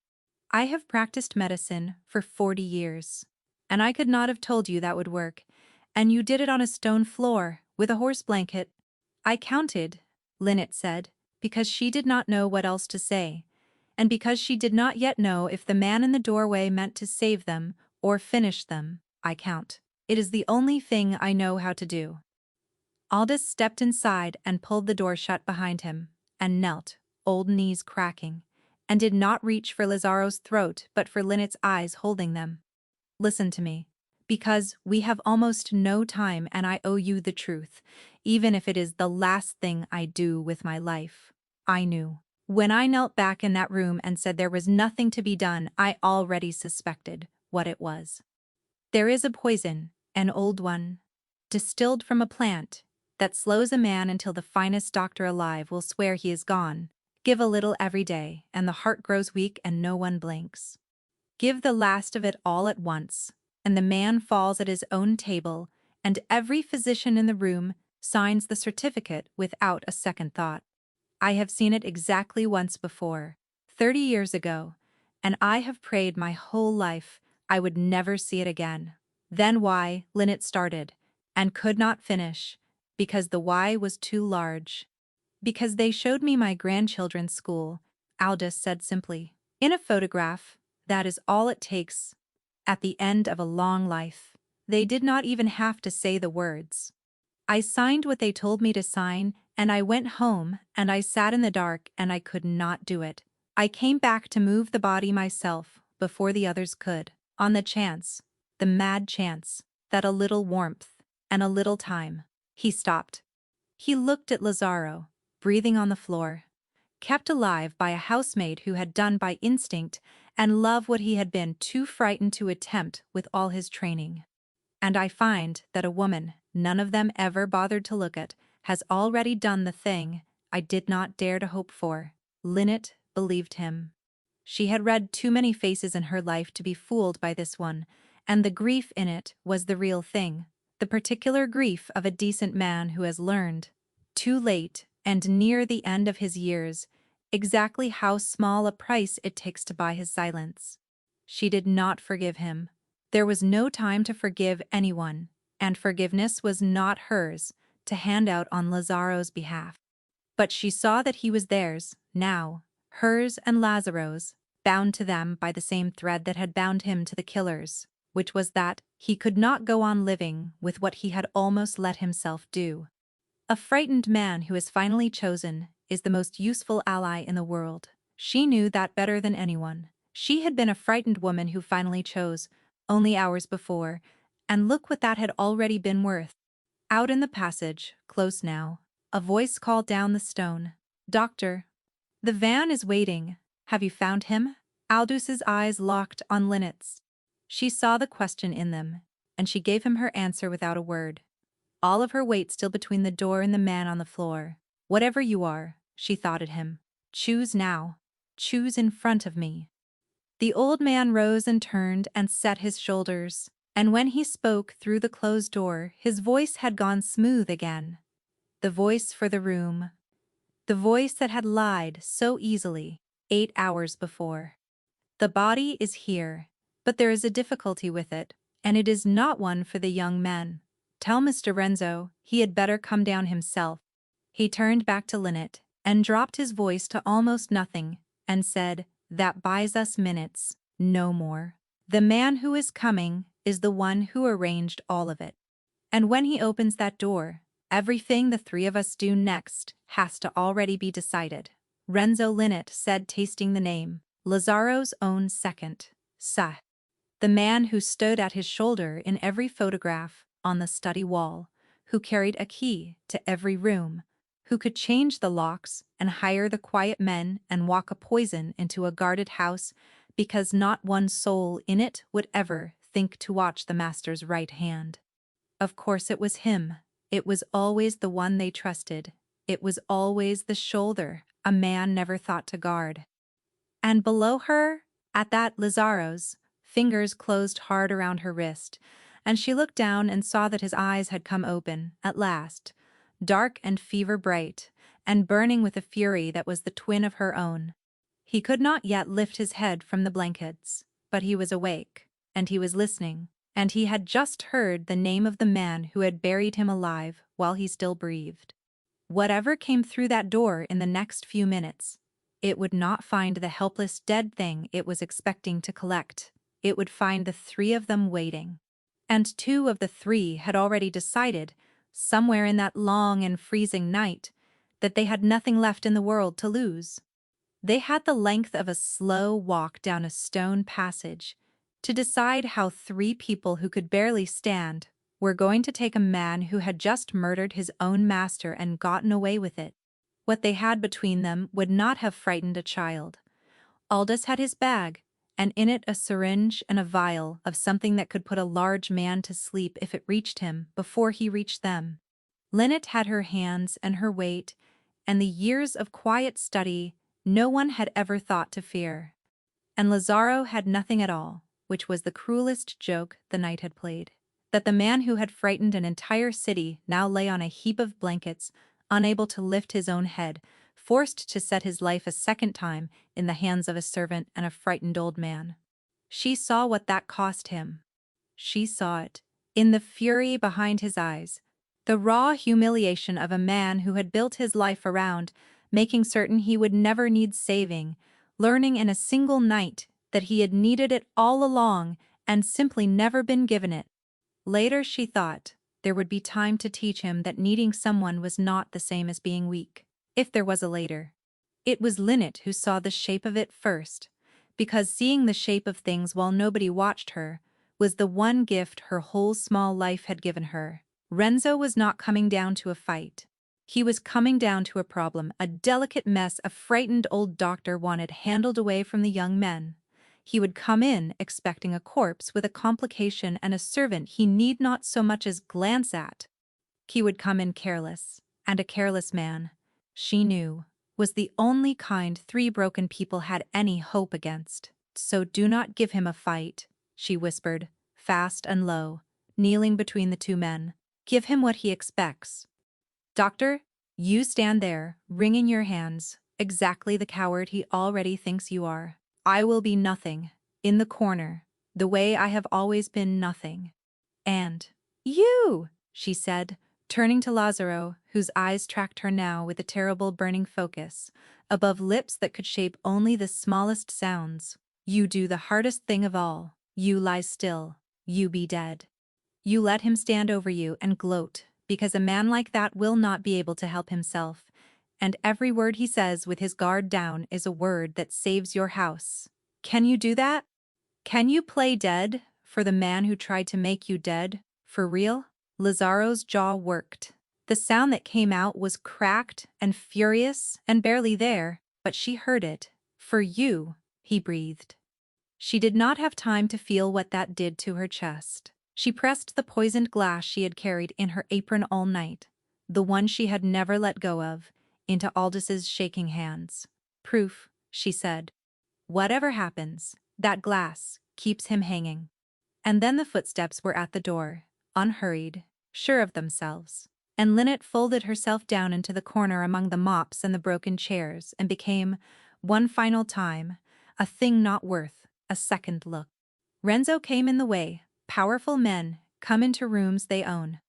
I have practiced medicine for 40 years, and I could not have told you that would work, and you did it on a stone floor, with a horse blanket." "I counted," Lynette said, because she did not know what else to say, and because she did not yet know if the man in the doorway meant to save them or finish them. "I count. It is the only thing I know how to do." Aldous stepped inside and pulled the door shut behind him, and knelt, old knees cracking, and did not reach for Lazaro's throat but for Lynette's eyes holding them. "Listen to me. Because we have almost no time and I owe you the truth, even if it is the last thing I do with my life. I knew. When I knelt back in that room and said there was nothing to be done, I already suspected what it was. There is a poison, an old one, distilled from a plant, that slows a man until the finest doctor alive will swear he is gone. Give a little every day, and the heart grows weak and no one blinks. Give the last of it all at once, and the man falls at his own table, and every physician in the room signs the certificate without a second thought. I have seen it exactly once before, 30 years ago, and I have prayed my whole life I would never see it again." Then why, Lynette started, and could not finish, because the why was too large. "Because they showed me my grandchildren's school," Aldous said simply. "In a photograph, that is all it takes. At the end of a long life. They did not even have to say the words. I signed what they told me to sign, and I went home, and I sat in the dark, and I could not do it. I came back to move the body myself, before the others could, on the chance, the mad chance, that a little warmth, and a little time." He stopped. He looked at Lazaro, breathing on the floor, kept alive by a housemaid who had done by instinct and love what he had been too frightened to attempt with all his training. "And I find that a woman none of them ever bothered to look at has already done the thing I did not dare to hope for." Lynette believed him. She had read too many faces in her life to be fooled by this one, and the grief in it was the real thing, the particular grief of a decent man who has learned, too late and near the end of his years, exactly how small a price it takes to buy his silence. She did not forgive him. There was no time to forgive anyone, and forgiveness was not hers to hand out on Lazaro's behalf. But she saw that he was theirs, now, hers and Lazaro's, bound to them by the same thread that had bound him to the killers, which was that he could not go on living with what he had almost let himself do. A frightened man who is finally chosen is the most useful ally in the world. She knew that better than anyone. She had been a frightened woman who finally chose, only hours before, and look what that had already been worth. Out in the passage, close now, a voice called down the stone. "Doctor, the van is waiting. Have you found him?" Aldous' eyes locked on Lynette's. She saw the question in them, and she gave him her answer without a word. All of her weight still between the door and the man on the floor. "Whatever you are," she thought at him, "choose now. Choose in front of me." The old man rose and turned and set his shoulders, and when he spoke through the closed door, his voice had gone smooth again. The voice for the room. The voice that had lied so easily 8 hours before. "The body is here, but there is a difficulty with it, and it is not one for the young men. Tell Mr. Renzo he had better come down himself." He turned back to Lynette and dropped his voice to almost nothing and said, "That buys us minutes, no more. The man who is coming is the one who arranged all of it. And when he opens that door, Everything the three of us do next has to already be decided, Renzo Linnet said, tasting the name. Lazzaro's own second. Sa. The man who stood at his shoulder in every photograph on the study wall, who carried a key to every room, who could change the locks and hire the quiet men and walk a poison into a guarded house because not one soul in it would ever think to watch the master's right hand. Of course it was him. It was always the one they trusted. It was always the shoulder a man never thought to guard. And below her, at that Lazzaro's, fingers closed hard around her wrist, and she looked down and saw that his eyes had come open, at last, dark and fever-bright, and burning with a fury that was the twin of her own. He could not yet lift his head from the blankets, but he was awake, and he was listening, and he had just heard the name of the man who had buried him alive while he still breathed. Whatever came through that door in the next few minutes, it would not find the helpless dead thing it was expecting to collect. It would find the three of them waiting. And two of the three had already decided, somewhere in that long and freezing night, that they had nothing left in the world to lose. They had the length of a slow walk down a stone passage to decide how three people who could barely stand were going to take a man who had just murdered his own master and gotten away with it. What they had between them would not have frightened a child. Aldous had his bag, and in it a syringe and a vial of something that could put a large man to sleep if it reached him before he reached them. Linnet had her hands and her weight, and the years of quiet study no one had ever thought to fear. And Lazzaro had nothing at all, which was the cruelest joke the night had played. That the man who had frightened an entire city now lay on a heap of blankets, unable to lift his own head, forced to set his life a second time in the hands of a servant and a frightened old man. She saw what that cost him. She saw it, in the fury behind his eyes, the raw humiliation of a man who had built his life around, making certain he would never need saving, learning in a single night that he had needed it all along and simply never been given it. Later she thought there would be time to teach him that needing someone was not the same as being weak, if there was a later. It was Linnet who saw the shape of it first, because seeing the shape of things while nobody watched her was the one gift her whole small life had given her. Renzo was not coming down to a fight. He was coming down to a problem, a delicate mess a frightened old doctor wanted handled away from the young men. He would come in expecting a corpse with a complication and a servant he need not so much as glance at. He would come in careless, and a careless man, she knew, was the only kind three broken people had any hope against. So do not give him a fight, she whispered, fast and low, kneeling between the two men. Give him what he expects. Doctor, you stand there, wringing your hands, exactly the coward he already thinks you are. I will be nothing, in the corner, the way I have always been nothing. And you, she said, turning to Lazzaro, whose eyes tracked her now with a terrible burning focus, above lips that could shape only the smallest sounds. You do the hardest thing of all. You lie still. You be dead. You let him stand over you and gloat, because a man like that will not be able to help himself, and every word he says with his guard down is a word that saves your house. Can you do that? Can you play dead for the man who tried to make you dead, for real? Lazzaro's jaw worked. The sound that came out was cracked and furious and barely there, but she heard it. For you, he breathed. She did not have time to feel what that did to her chest. She pressed the poisoned glass she had carried in her apron all night, the one she had never let go of, into Aldous' shaking hands. Proof, she said. Whatever happens, that glass keeps him hanging. And then the footsteps were at the door, unhurried, sure of themselves. And Linnet folded herself down into the corner among the mops and the broken chairs and became, one final time, a thing not worth a second look. Renzo came in the way. Powerful men come into rooms they own.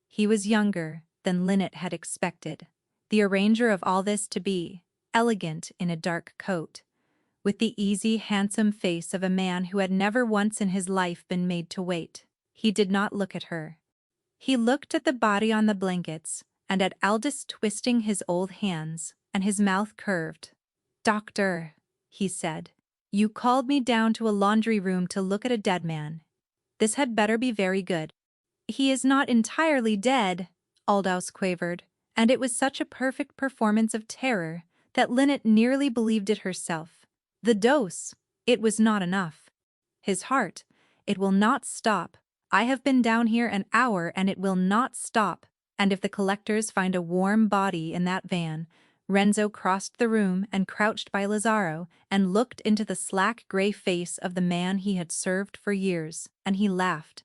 He was younger than Linnet had expected, the arranger of all this to be, elegant in a dark coat, with the easy, handsome face of a man who had never once in his life been made to wait. He did not look at her. He looked at the body on the blankets and at Aldous twisting his old hands, and his mouth curved. "Doctor," he said, "you called me down to a laundry room to look at a dead man. This had better be very good." "He is not entirely dead," Aldous quavered, and it was such a perfect performance of terror that Lynette nearly believed it herself. The dose! It was not enough. His heart! It will not stop. I have been down here an hour and it will not stop. And if the collectors find a warm body in that van— Renzo crossed the room and crouched by Lazaro and looked into the slack gray face of the man he had served for years, and he laughed.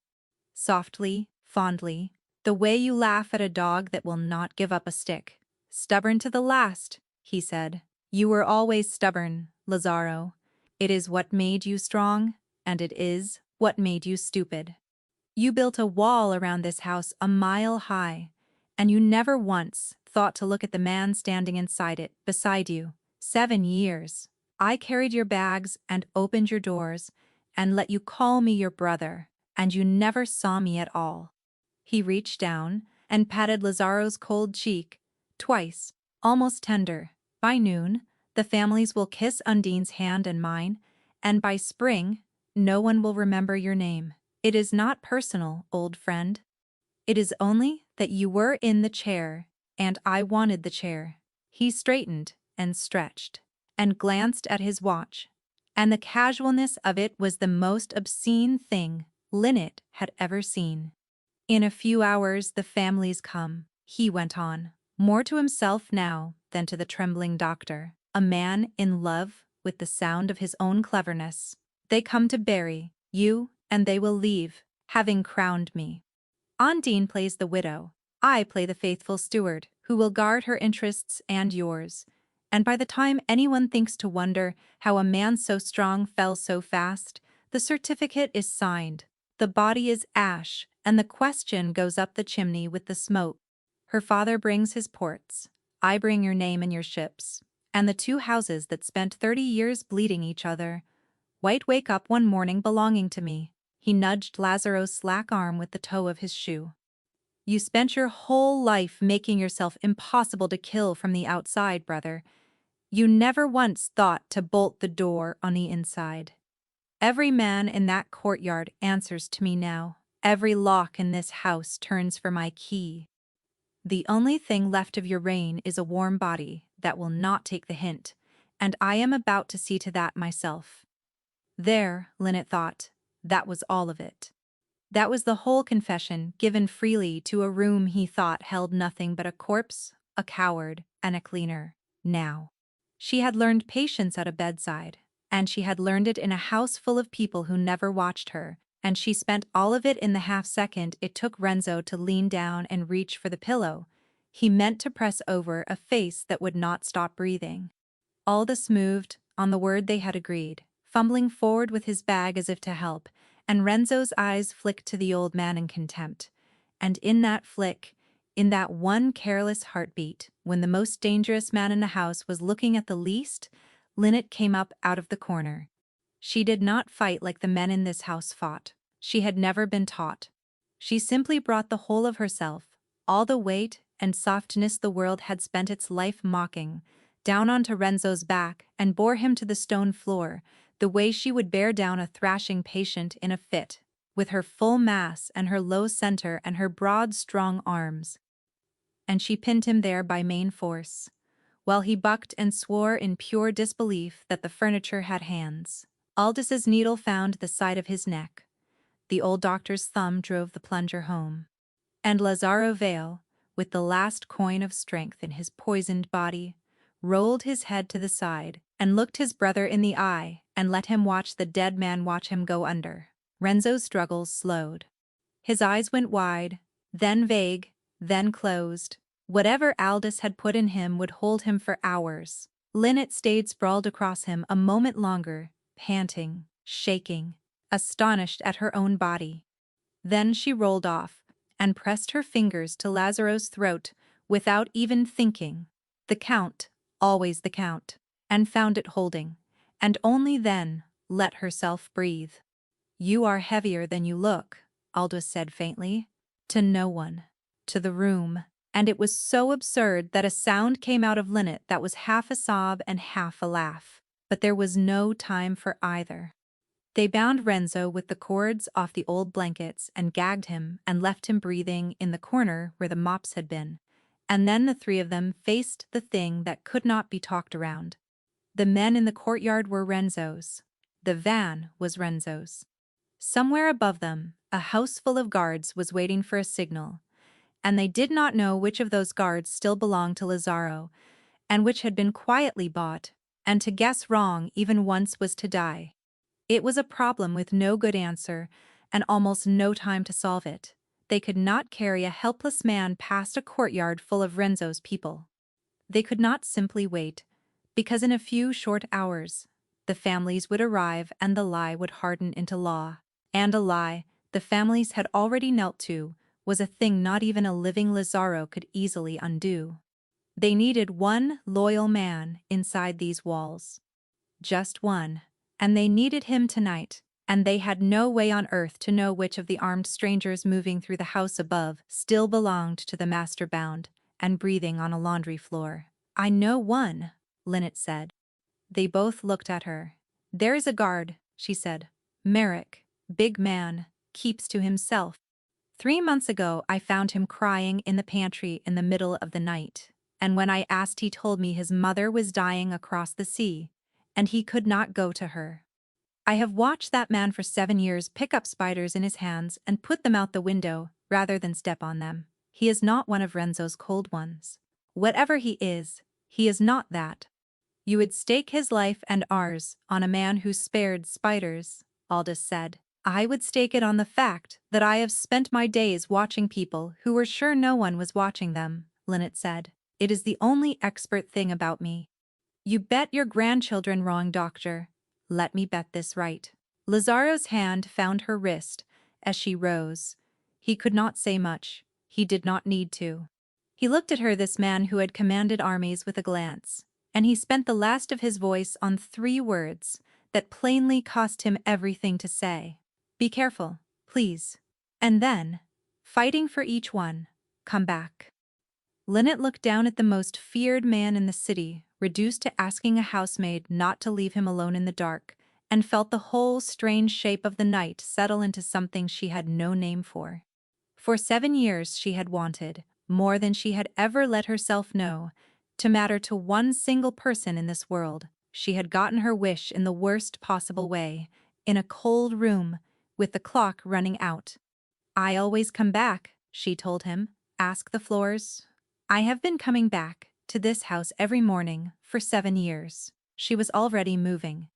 Softly, fondly, the way you laugh at a dog that will not give up a stick. "Stubborn to the last," he said. "You were always stubborn, Lazaro. It is what made you strong, and it is what made you stupid. You built a wall around this house a mile high, and you never once thought to look at the man standing inside it, beside you. 7 years. I carried your bags and opened your doors and let you call me your brother, and you never saw me at all." He reached down and patted Lazaro's cold cheek, twice, almost tender. "By noon, the families will kiss Undine's hand and mine, and by spring, no one will remember your name. It is not personal, old friend. It is only that you were in the chair, and I wanted the chair." He straightened and stretched, and glanced at his watch, and the casualness of it was the most obscene thing Lynette had ever seen. "In a few hours the families come," he went on, more to himself now than to the trembling doctor, a man in love with the sound of his own cleverness. "They come to bury you, and they will leave, having crowned me. Undine plays the widow. I play the faithful steward, who will guard her interests and yours. And by the time anyone thinks to wonder how a man so strong fell so fast, the certificate is signed, the body is ash, and the question goes up the chimney with the smoke. Her father brings his ports, I bring your name and your ships, and the two houses that spent 30 years bleeding each other. White wake up one morning belonging to me." He nudged Lazaro's slack arm with the toe of his shoe. "You spent your whole life making yourself impossible to kill from the outside, brother. You never once thought to bolt the door on the inside. Every man in that courtyard answers to me now. Every lock in this house turns for my key. The only thing left of your reign is a warm body that will not take the hint, and I am about to see to that myself." There, Lynette thought, that was all of it. That was the whole confession, given freely to a room he thought held nothing but a corpse, a coward, and a cleaner. Now, she had learned patience at a bedside, and she had learned it in a house full of people who never watched her, and she spent all of it in the half-second it took Renzo to lean down and reach for the pillow. He meant to press over a face that would not stop breathing. Aldous moved, on the word they had agreed, fumbling forward with his bag as if to help, and Renzo's eyes flicked to the old man in contempt. And in that flick, in that one careless heartbeat, when the most dangerous man in the house was looking at the least, Lynette came up out of the corner. She did not fight like the men in this house fought. She had never been taught. She simply brought the whole of herself, all the weight and softness the world had spent its life mocking, down onto Renzo's back and bore him to the stone floor, the way she would bear down a thrashing patient in a fit, with her full mass and her low center and her broad, strong arms. And she pinned him there by main force, while he bucked and swore in pure disbelief that the furniture had hands. Aldous's needle found the side of his neck. The old doctor's thumb drove the plunger home. And Lazaro Vale, with the last coin of strength in his poisoned body, rolled his head to the side and looked his brother in the eye and let him watch the dead man watch him go under. Renzo's struggles slowed. His eyes went wide, then vague, then closed. Whatever Aldous had put in him would hold him for hours. Lynette stayed sprawled across him a moment longer, panting, shaking, astonished at her own body. Then she rolled off and pressed her fingers to Lazaro's throat without even thinking. The Count, always the Count, and found it holding, and only then let herself breathe. "You are heavier than you look," Aldous said faintly. To no one. To the room. And it was so absurd that a sound came out of Lynette that was half a sob and half a laugh. But there was no time for either. They bound Renzo with the cords off the old blankets and gagged him and left him breathing in the corner where the mops had been. And then the three of them faced the thing that could not be talked around. The men in the courtyard were Renzo's. The van was Renzo's. Somewhere above them, a house full of guards was waiting for a signal, and they did not know which of those guards still belonged to Lazaro, and which had been quietly bought, and to guess wrong even once was to die. It was a problem with no good answer, and almost no time to solve it. They could not carry a helpless man past a courtyard full of Renzo's people. They could not simply wait, because in a few short hours, the families would arrive and the lie would harden into law. And a lie, the families had already knelt to, was a thing not even a living Lazaro could easily undo. They needed one loyal man inside these walls. Just one. And they needed him tonight, and they had no way on earth to know which of the armed strangers moving through the house above still belonged to the master bound and breathing on a laundry floor. "I know one," Lynette said. They both looked at her. "There is a guard," she said. "Merrick, big man, keeps to himself. 3 months ago I found him crying in the pantry in the middle of the night, and when I asked he told me his mother was dying across the sea, and he could not go to her. I have watched that man for 7 years pick up spiders in his hands and put them out the window rather than step on them. He is not one of Renzo's cold ones. Whatever he is not that. You would stake his life and ours on a man who spared spiders," Aldous said. "I would stake it on the fact that I have spent my days watching people who were sure no one was watching them," Lynette said. "It is the only expert thing about me." "You bet your grandchildren wrong, doctor. Let me bet this right." Lazaro's hand found her wrist as she rose. He could not say much. He did not need to. He looked at her, this man who had commanded armies, with a glance, and he spent the last of his voice on 3 words that plainly cost him everything to say. "Be careful, please. And then, fighting for each one, come back." Lynette looked down at the most feared man in the city, reduced to asking a housemaid not to leave him alone in the dark, and felt the whole strange shape of the night settle into something she had no name for. For 7 years she had wanted, more than she had ever let herself know, to matter to one single person in this world. She had gotten her wish in the worst possible way, in a cold room, with the clock running out. "I always come back," she told him. "Ask the floors. I have been coming back to this house every morning for 7 years." She was already moving.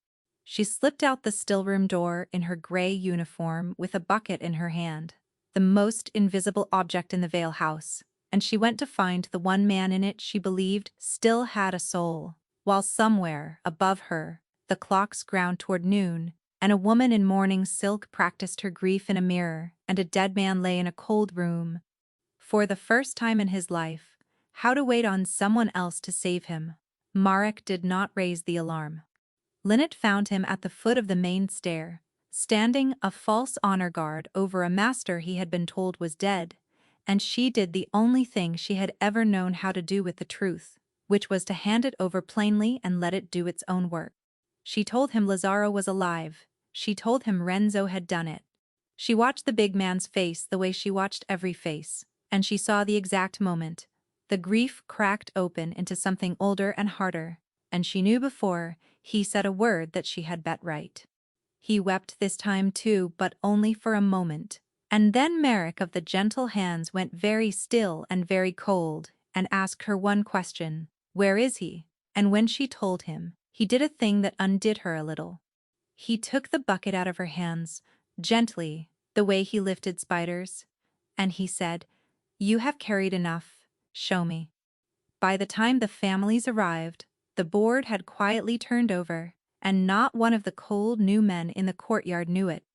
She slipped out the stillroom door in her gray uniform with a bucket in her hand, the most invisible object in the Vale house, and she went to find the one man in it she believed still had a soul, while somewhere above her the clocks ground toward noon, and a woman in mourning silk practiced her grief in a mirror, and a dead man lay in a cold room. For the first time in his life, how to wait on someone else to save him. Marek did not raise the alarm. Lynette found him at the foot of the main stair, standing a false honor guard over a master he had been told was dead, and she did the only thing she had ever known how to do with the truth, which was to hand it over plainly and let it do its own work. She told him Lazaro was alive. She told him Renzo had done it. She watched the big man's face the way she watched every face, and she saw the exact moment. The grief cracked open into something older and harder, and she knew before he said a word that she had bet right. He wept this time too, but only for a moment. And then Merrick of the gentle hands went very still and very cold, and asked her one question: "Where is he?" And when she told him, he did a thing that undid her a little. He took the bucket out of her hands, gently, the way he lifted spiders, and he said, "You have carried enough, show me." By the time the families arrived, the board had quietly turned over, and not one of the cold new men in the courtyard knew it.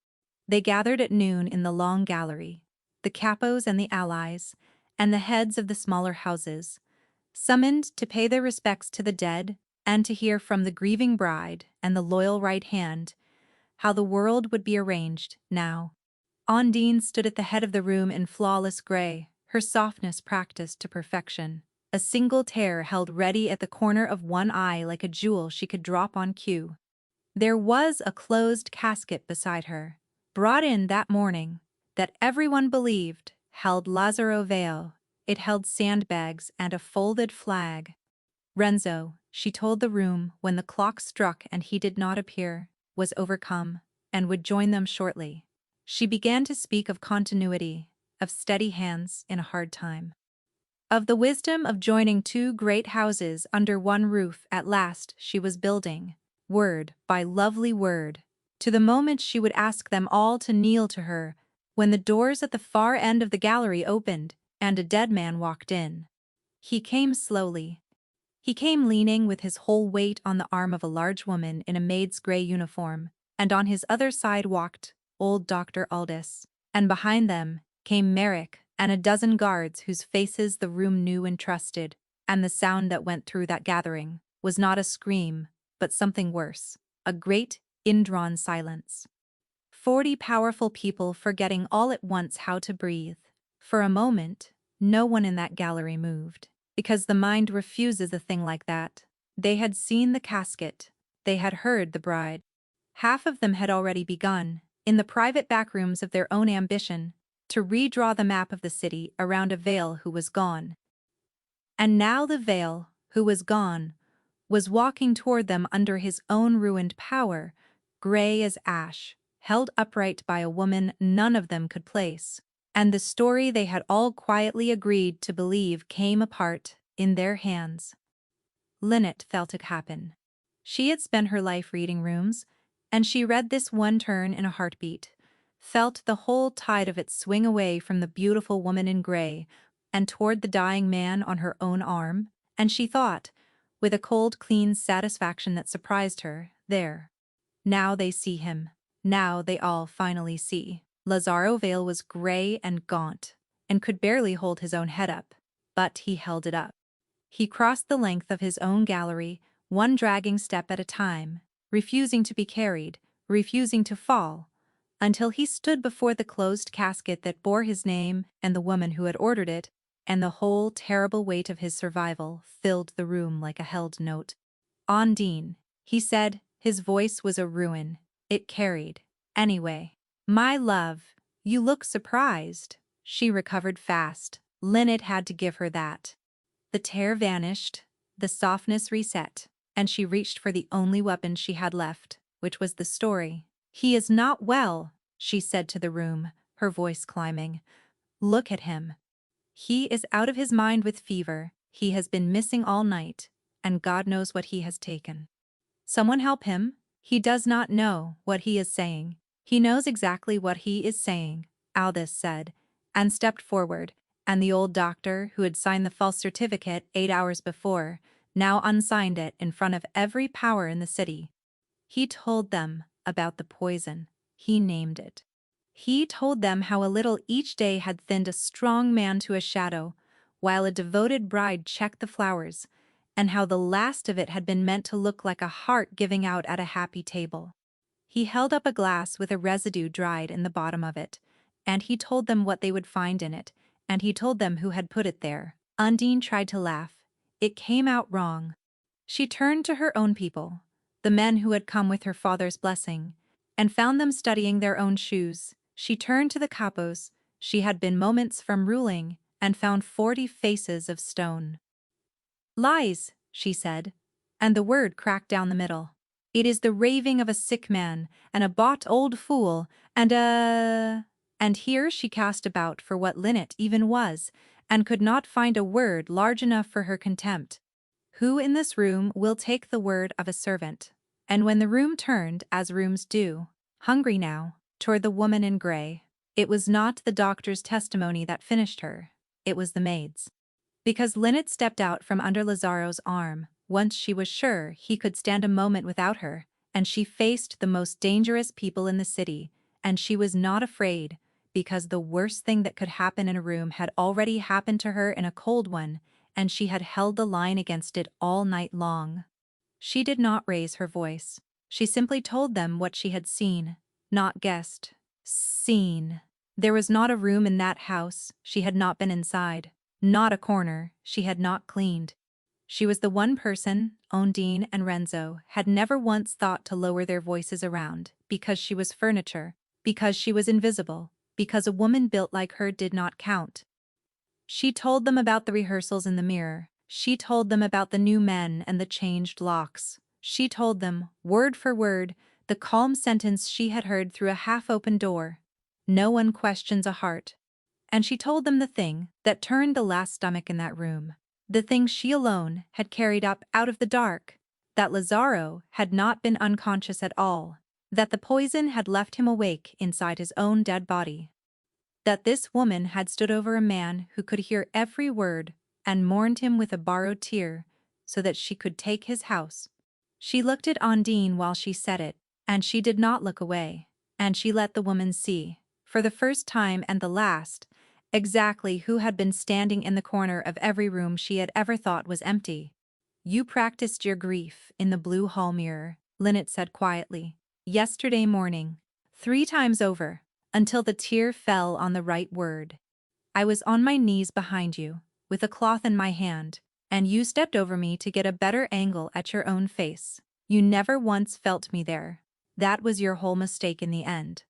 They gathered at noon in the long gallery, the capos and the allies, and the heads of the smaller houses, summoned to pay their respects to the dead and to hear from the grieving bride and the loyal right hand how the world would be arranged now. Ondine stood at the head of the room in flawless gray, her softness practiced to perfection. A single tear held ready at the corner of one eye like a jewel she could drop on cue. There was a closed casket beside her, brought in that morning, that everyone believed held Lazaro Vale. It held sandbags and a folded flag. Renzo, she told the room when the clock struck and he did not appear, was overcome, and would join them shortly. She began to speak of continuity, of steady hands in a hard time. Of the wisdom of joining two great houses under one roof at last she was building, word by lovely word, to the moment she would ask them all to kneel to her, when the doors at the far end of the gallery opened, and a dead man walked in. He came slowly. He came leaning with his whole weight on the arm of a large woman in a maid's gray uniform, and on his other side walked old Dr. Aldous, and behind them came Merrick and a dozen guards whose faces the room knew and trusted, and the sound that went through that gathering was not a scream, but something worse, a great, indrawn silence. 40 powerful people forgetting all at once how to breathe. For a moment, no one in that gallery moved, because the mind refuses a thing like that. They had seen the casket, they had heard the bride. Half of them had already begun, in the private backrooms of their own ambition, to redraw the map of the city around a Vale who was gone. And now the Vale, who was gone, was walking toward them under his own ruined power, gray as ash, held upright by a woman none of them could place. And the story they had all quietly agreed to believe came apart in their hands. Lynette felt it happen. She had spent her life reading rooms, and she read this one turn in a heartbeat, felt the whole tide of it swing away from the beautiful woman in gray and toward the dying man on her own arm, and she thought, with a cold, clean satisfaction that surprised her, there. Now they see him. Now they all finally see. Lazaro Vale was gray and gaunt, and could barely hold his own head up, but he held it up. He crossed the length of his own gallery, one dragging step at a time, refusing to be carried, refusing to fall, until he stood before the closed casket that bore his name and the woman who had ordered it, and the whole terrible weight of his survival filled the room like a held note. Ondine, he said, his voice was a ruin. It carried. Anyway. My love, you look surprised. She recovered fast. Lynette had to give her that. The tear vanished, the softness reset, and she reached for the only weapon she had left, which was the story. He is not well, she said to the room, her voice climbing. Look at him. He is out of his mind with fever. He has been missing all night, and God knows what he has taken. Someone help him. He does not know what he is saying. He knows exactly what he is saying, Aldous said, and stepped forward, and the old doctor, who had signed the false certificate 8 hours before, now unsigned it in front of every power in the city. He told them about the poison. He named it. He told them how a little each day had thinned a strong man to a shadow, while a devoted bride checked the flowers, and how the last of it had been meant to look like a heart giving out at a happy table. He held up a glass with a residue dried in the bottom of it, and he told them what they would find in it, and he told them who had put it there. Ondine tried to laugh. It came out wrong. She turned to her own people, the men who had come with her father's blessing, and found them studying their own shoes. She turned to the capos she had been moments from ruling, and found 40 faces of stone. Lies, she said, and the word cracked down the middle. It is the raving of a sick man, and a bought old fool, and And here she cast about for what Lynette even was, and could not find a word large enough for her contempt. Who in this room will take the word of a servant? And when the room turned, as rooms do, hungry now, toward the woman in gray, it was not the doctor's testimony that finished her, it was the maid's. Because Lynette stepped out from under Lazaro's arm, once she was sure he could stand a moment without her, and she faced the most dangerous people in the city, and she was not afraid, because the worst thing that could happen in a room had already happened to her in a cold one, and she had held the line against it all night long. She did not raise her voice. She simply told them what she had seen, not guessed. Seen. There was not a room in that house she had not been inside, not a corner she had not cleaned. She was the one person Ondine and Renzo had never once thought to lower their voices around, because she was furniture, because she was invisible, because a woman built like her did not count. She told them about the rehearsals in the mirror. She told them about the new men and the changed locks. She told them, word for word, the calm sentence she had heard through a half-open door. No one questions a heart. And she told them the thing that turned the last stomach in that room. The thing she alone had carried up out of the dark. That Lazaro had not been unconscious at all. That the poison had left him awake inside his own dead body. That this woman had stood over a man who could hear every word and mourned him with a borrowed tear so that she could take his house. She looked at Ondine while she said it, and she did not look away, and she let the woman see, for the first time and the last, exactly who had been standing in the corner of every room she had ever thought was empty. You practiced your grief in the blue hall mirror, Lynette said quietly, yesterday morning, 3 times over, until the tear fell on the right word. I was on my knees behind you, with a cloth in my hand, and you stepped over me to get a better angle at your own face. You never once felt me there. That was your whole mistake in the end.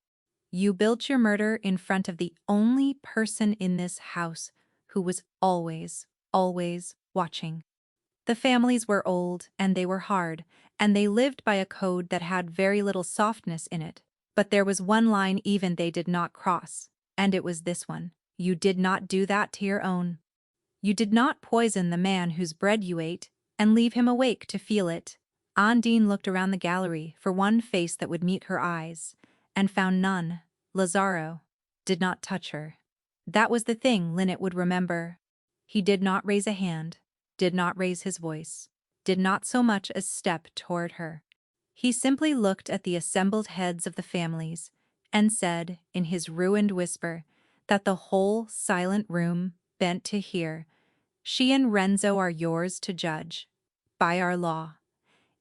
You built your murder in front of the only person in this house who was always, always watching. The families were old, and they were hard, and they lived by a code that had very little softness in it. But there was one line even they did not cross, and it was this one. You did not do that to your own. You did not poison the man whose bread you ate and leave him awake to feel it. Ondine looked around the gallery for one face that would meet her eyes, and found none. Lazaro did not touch her. That was the thing Lynette would remember. He did not raise a hand, did not raise his voice, did not so much as step toward her. He simply looked at the assembled heads of the families and said, in his ruined whisper, that the whole silent room bent to hear, "She and Renzo are yours to judge, by our law.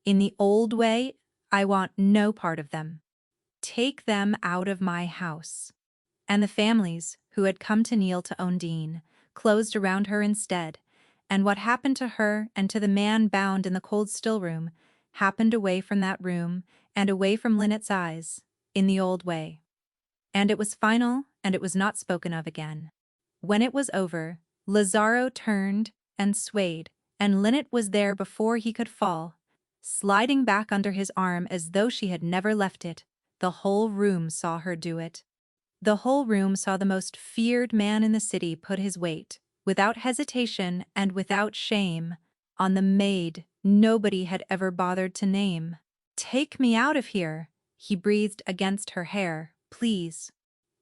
In the old way, I want no part of them. Take them out of my house." And the families, who had come to kneel to Ondine, closed around her instead, and what happened to her and to the man bound in the cold still room happened away from that room and away from Lynette's eyes, in the old way. And it was final, and it was not spoken of again. When it was over, Lazaro turned and swayed, and Lynette was there before he could fall, sliding back under his arm as though she had never left it. The whole room saw her do it. The whole room saw the most feared man in the city put his weight, without hesitation and without shame, on the maid nobody had ever bothered to name. "Take me out of here," he breathed against her hair, "please.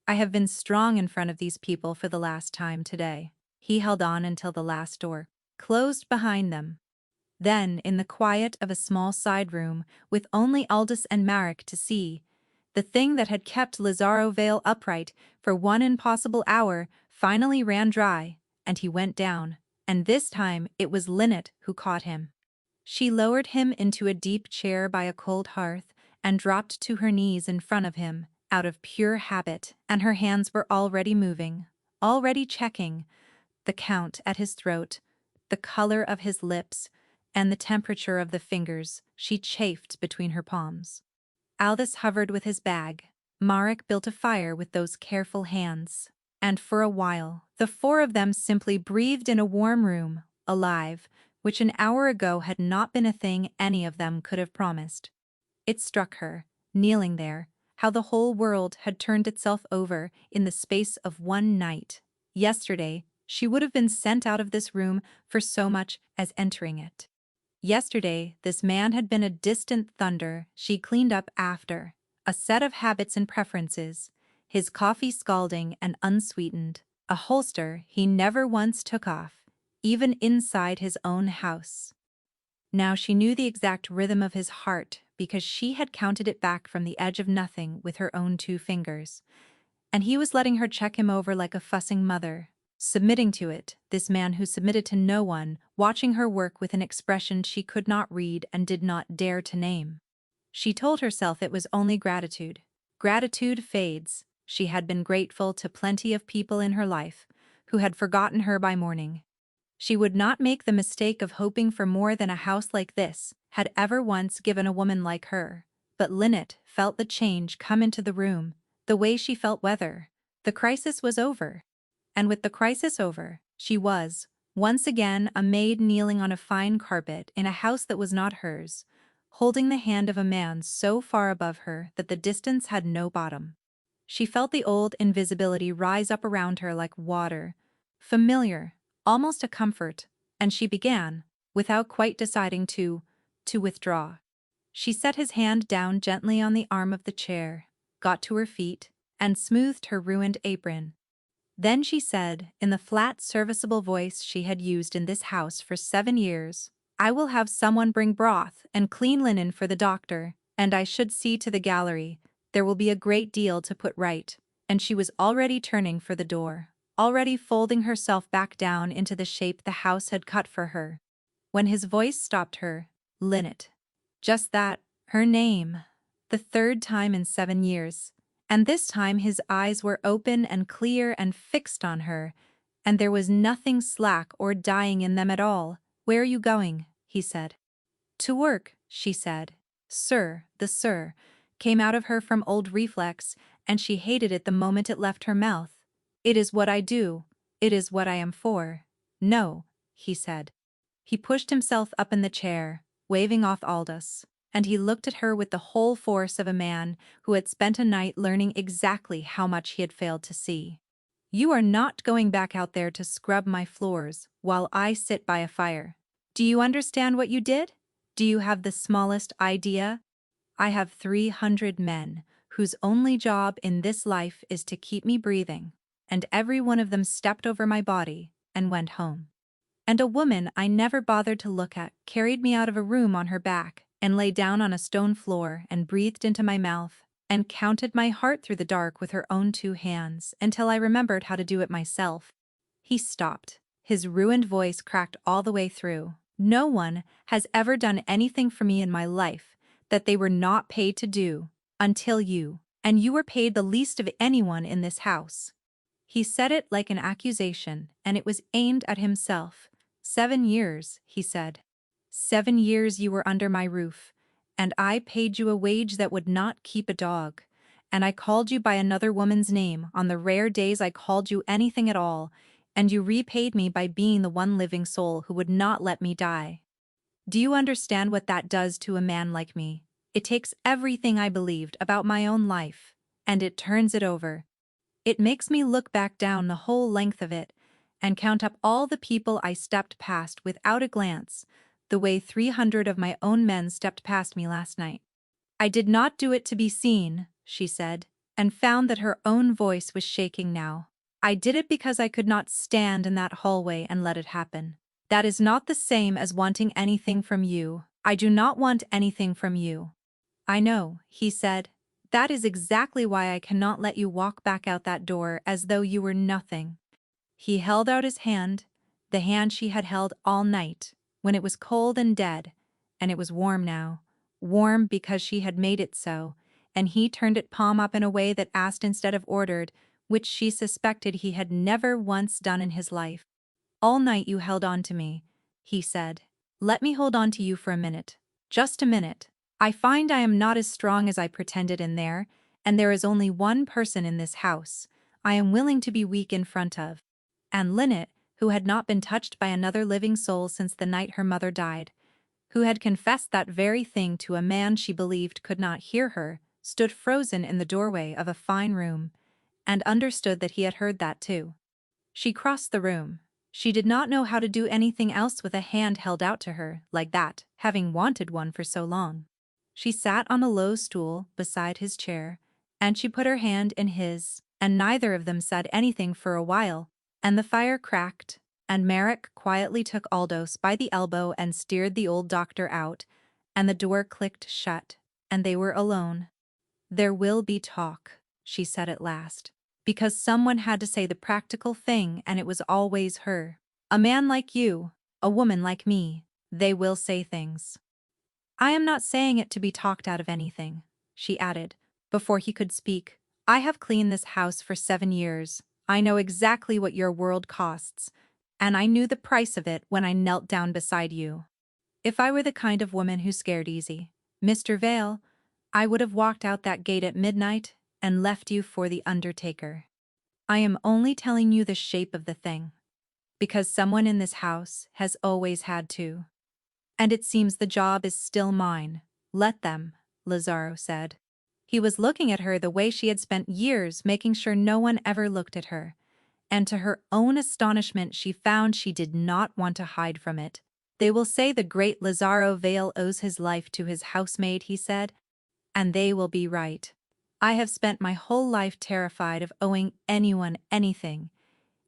I have been strong in front of these people for the last time today." He held on until the last door closed behind them. Then, in the quiet of a small side room, with only Aldous and Marek to see, the thing that had kept Lazaro Vale upright for one impossible hour finally ran dry, and he went down, and this time it was Lynette who caught him. She lowered him into a deep chair by a cold hearth and dropped to her knees in front of him, out of pure habit, and her hands were already moving, already checking the count at his throat, the color of his lips, and the temperature of the fingers she chafed between her palms. Aldous hovered with his bag. Marek built a fire with those careful hands. And for a while, the 4 of them simply breathed in a warm room, alive, which an hour ago had not been a thing any of them could have promised. It struck her, kneeling there, how the whole world had turned itself over in the space of one night. Yesterday, she would have been sent out of this room for so much as entering it. Yesterday, this man had been a distant thunder she cleaned up after, a set of habits and preferences, his coffee scalding and unsweetened, a holster he never once took off, even inside his own house. Now she knew the exact rhythm of his heart because she had counted it back from the edge of nothing with her own 2 fingers. And he was letting her check him over like a fussing mother, submitting to it, this man who submitted to no one, watching her work with an expression she could not read and did not dare to name. She told herself it was only gratitude. Gratitude fades, She had been grateful to plenty of people in her life who had forgotten her by morning. She would not make the mistake of hoping for more than a house like this had ever once given a woman like her. But Lynette felt the change come into the room, the way she felt weather. The crisis was over. And with the crisis over, she was, once again, a maid kneeling on a fine carpet in a house that was not hers, holding the hand of a man so far above her that the distance had no bottom. She felt the old invisibility rise up around her like water, familiar, almost a comfort, and she began, without quite deciding to withdraw. She set his hand down gently on the arm of the chair, got to her feet, and smoothed her ruined apron. Then she said, in the flat, serviceable voice she had used in this house for 7 years, "I will have someone bring broth and clean linen for the doctor, and I should see to the gallery. There will be a great deal to put right." And she was already turning for the door, already folding herself back down into the shape the house had cut for her, when his voice stopped her. Lynette. Just that, her name. The third time in 7 years. And this time his eyes were open and clear and fixed on her, and there was nothing slack or dying in them at all. "Where are you going?" he said. "To work," she said. "Sir," the "sir" came out of her from old reflex, and she hated it the moment it left her mouth. "It is what I do. It is what I am for." "No," he said. He pushed himself up in the chair, waving off Aldous, and he looked at her with the whole force of a man who had spent a night learning exactly how much he had failed to see. "You are not going back out there to scrub my floors while I sit by a fire. Do you understand what you did? Do you have the smallest idea? I have 300 men whose only job in this life is to keep me breathing, and every one of them stepped over my body and went home. And a woman I never bothered to look at carried me out of a room on her back and lay down on a stone floor and breathed into my mouth and counted my heart through the dark with her own 2 hands until I remembered how to do it myself." He stopped. His ruined voice cracked all the way through. "No one has ever done anything for me in my life that they were not paid to do, until you, and you were paid the least of anyone in this house." He said it like an accusation, and it was aimed at himself. 7 years, he said. 7 years you were under my roof, and I paid you a wage that would not keep a dog, and I called you by another woman's name on the rare days I called you anything at all, and you repaid me by being the one living soul who would not let me die. Do you understand what that does to a man like me? It takes everything I believed about my own life, and it turns it over. It makes me look back down the whole length of it and count up all the people I stepped past without a glance, the way 300 of my own men stepped past me last night. I did not do it to be seen," she said, and found that her own voice was shaking now. "I did it because I could not stand in that hallway and let it happen. That is not the same as wanting anything from you. I do not want anything from you." "I know," he said. "That is exactly why I cannot let you walk back out that door as though you were nothing." He held out his hand, the hand she had held all night, when it was cold and dead, and it was warm now, warm because she had made it so, and he turned it palm up in a way that asked instead of ordered, which she suspected he had never once done in his life. "All night you held on to me," he said. "Let me hold on to you for a minute. Just a minute. I find I am not as strong as I pretended in there, and there is only one person in this house I am willing to be weak in front of." And Lynette, who had not been touched by another living soul since the night her mother died, who had confessed that very thing to a man she believed could not hear her, stood frozen in the doorway of a fine room, and understood that he had heard that too. She crossed the room. She did not know how to do anything else with a hand held out to her, like that, having wanted one for so long. She sat on a low stool beside his chair, and she put her hand in his, and neither of them said anything for a while, and the fire cracked, and Merrick quietly took Aldous by the elbow and steered the old doctor out, and the door clicked shut, and they were alone. "There will be talk," she said at last, "because someone had to say the practical thing, and it was always her. A man like you, a woman like me, they will say things. I am not saying it to be talked out of anything," she added, before he could speak. I have cleaned this house for 7 years. I know exactly what your world costs, and I knew the price of it when I knelt down beside you. If I were the kind of woman who scared easy, Mr. Vale, I would have walked out that gate at midnight and left you for the undertaker. I am only telling you the shape of the thing, because someone in this house has always had to. And it seems the job is still mine. Let them, Lazaro said. He was looking at her the way she had spent years making sure no one ever looked at her, and to her own astonishment she found she did not want to hide from it. They will say the great Lazaro Vale owes his life to his housemaid, he said, and they will be right. I have spent my whole life terrified of owing anyone anything,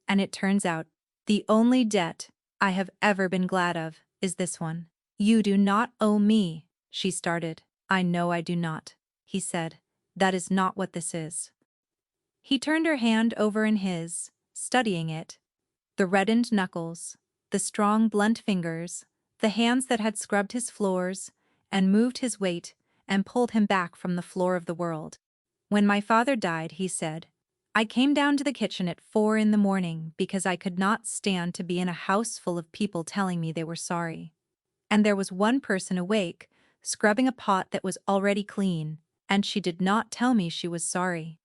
and it turns out the only debt I have ever been glad of is this one. You do not owe me, she started. I know I do not, he said. That is not what this is. He turned her hand over in his, studying it. The reddened knuckles, the strong blunt fingers, the hands that had scrubbed his floors and moved his weight and pulled him back from the floor of the world. When my father died, he said, I came down to the kitchen at 4 in the morning because I could not stand to be in a house full of people telling me they were sorry. And there was one person awake, scrubbing a pot that was already clean, and she did not tell me she was sorry.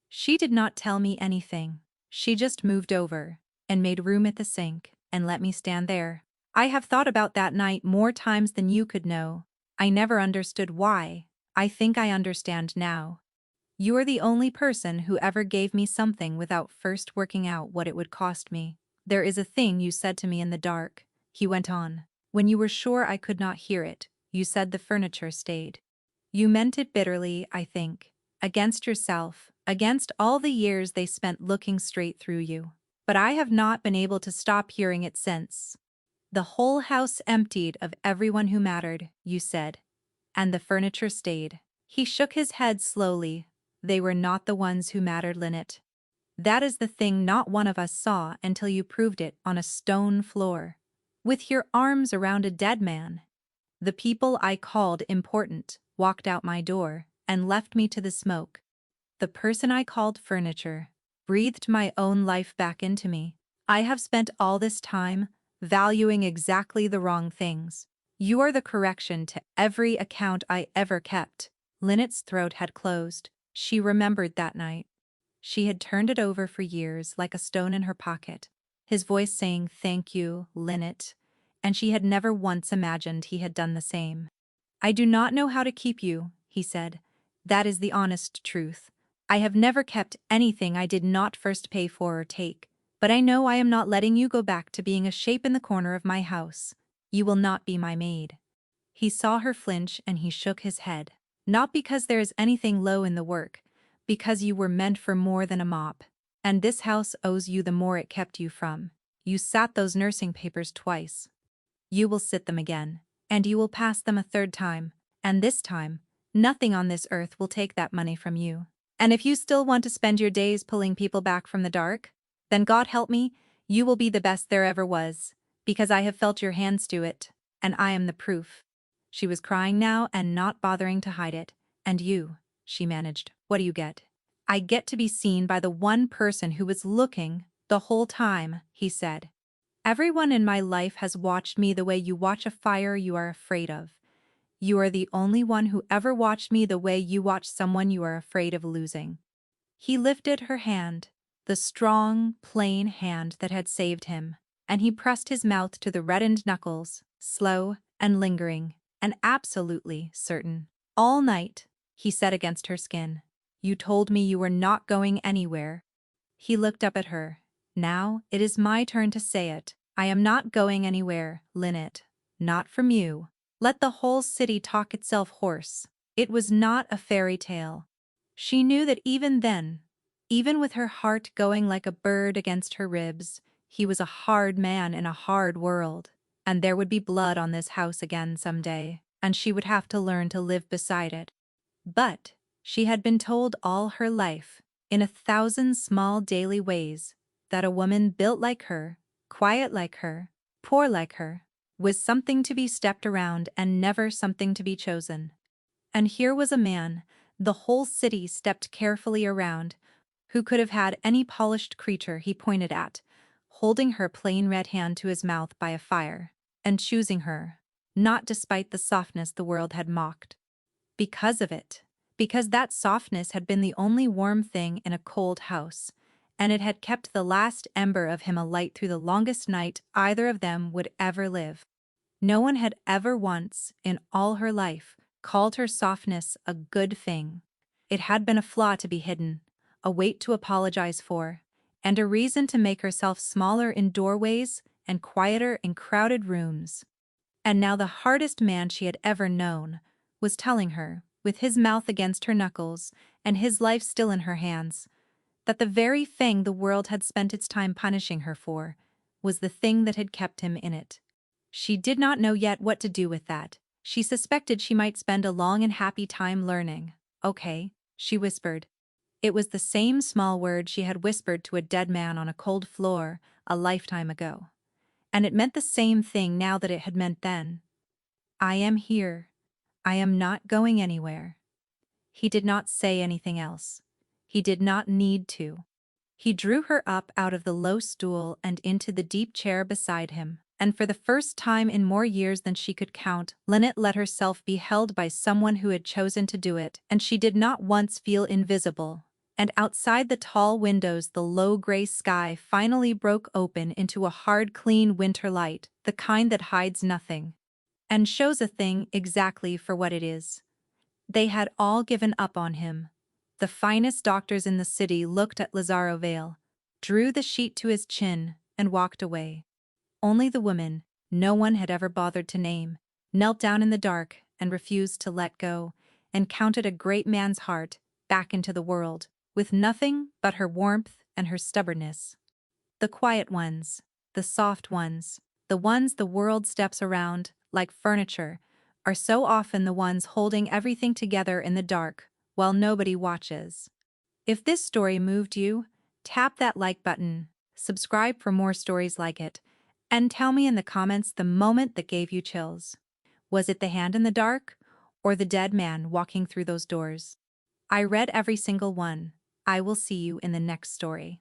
She did not tell me anything. She just moved over and made room at the sink and let me stand there. I have thought about that night more times than you could know. I never understood why. I think I understand now. You are the only person who ever gave me something without first working out what it would cost me. There is a thing you said to me in the dark, he went on. When you were sure I could not hear it, you said the furniture stayed. You meant it bitterly, I think, against yourself, against all the years they spent looking straight through you. But I have not been able to stop hearing it since. The whole house emptied of everyone who mattered, you said. And the furniture stayed. He shook his head slowly. They were not the ones who mattered, Lynette. That is the thing not one of us saw until you proved it on a stone floor, with your arms around a dead man. The people I called important walked out my door and left me to the smoke. The person I called furniture breathed my own life back into me. I have spent all this time valuing exactly the wrong things. You are the correction to every account I ever kept. Lynette's throat had closed. She remembered that night. She had turned it over for years like a stone in her pocket, his voice saying, "Thank you, Lynette," and she had never once imagined he had done the same. I do not know how to keep you, he said. That is the honest truth. I have never kept anything I did not first pay for or take, but I know I am not letting you go back to being a shape in the corner of my house. You will not be my maid. He saw her flinch and he shook his head. Not because there is anything low in the work, because you were meant for more than a mop. And this house owes you the more it kept you from. You sat those nursing papers twice. You will sit them again, and you will pass them a third time, and this time, nothing on this earth will take that money from you. And if you still want to spend your days pulling people back from the dark, then God help me, you will be the best there ever was, because I have felt your hands do it, and I am the proof. She was crying now and not bothering to hide it. And you, she managed, what do you get? I get to be seen by the one person who was looking the whole time, he said. Everyone in my life has watched me the way you watch a fire you are afraid of. You are the only one who ever watched me the way you watch someone you are afraid of losing. He lifted her hand, the strong, plain hand that had saved him, and he pressed his mouth to the reddened knuckles, slow and lingering, and absolutely certain. All night, he said against her skin, you told me you were not going anywhere. He looked up at her. Now it is my turn to say it. I am not going anywhere, Lynette. Not from you. Let the whole city talk itself hoarse. It was not a fairy tale. She knew that even then, even with her heart going like a bird against her ribs, he was a hard man in a hard world, and there would be blood on this house again someday, and she would have to learn to live beside it. But she had been told all her life, in 1,000 small daily ways, that a woman built like her, quiet like her, poor like her, was something to be stepped around and never something to be chosen. And here was a man, The whole city stepped carefully around. Who could have had any polished creature he pointed at, holding her plain red hand to his mouth by a fire, and choosing her, not despite the softness the world had mocked. Because of it. Because that softness had been the only warm thing in a cold house, and it had kept the last ember of him alight through the longest night either of them would ever live. No one had ever once, in all her life, called her softness a good thing. It had been a flaw to be hidden, a weight to apologize for, and a reason to make herself smaller in doorways and quieter in crowded rooms. And now the hardest man she had ever known was telling her, with his mouth against her knuckles and his life still in her hands, that the very thing the world had spent its time punishing her for was the thing that had kept him in it. She did not know yet what to do with that. She suspected she might spend a long and happy time learning. Okay, she whispered. It was the same small word she had whispered to a dead man on a cold floor a lifetime ago. And it meant the same thing now that it had meant then. I am here. I am not going anywhere. He did not say anything else. He did not need to. He drew her up out of the low stool and into the deep chair beside him, and for the first time in more years than she could count, Lynette let herself be held by someone who had chosen to do it, and she did not once feel invisible. And outside the tall windows the low gray sky finally broke open into a hard clean winter light, the kind that hides nothing and shows a thing exactly for what it is. They had all given up on him. The finest doctors in the city looked at Lazaro Vale, drew the sheet to his chin, and walked away. Only the woman, no one had ever bothered to name, knelt down in the dark and refused to let go, and counted a great man's heart back into the world, with nothing but her warmth and her stubbornness. The quiet ones, the soft ones, the ones the world steps around, like furniture, are so often the ones holding everything together in the dark, while nobody watches. If this story moved you, tap that like button, subscribe for more stories like it, and tell me in the comments the moment that gave you chills. Was it the hand in the dark, or the dead man walking through those doors? I read every single one. I will see you in the next story.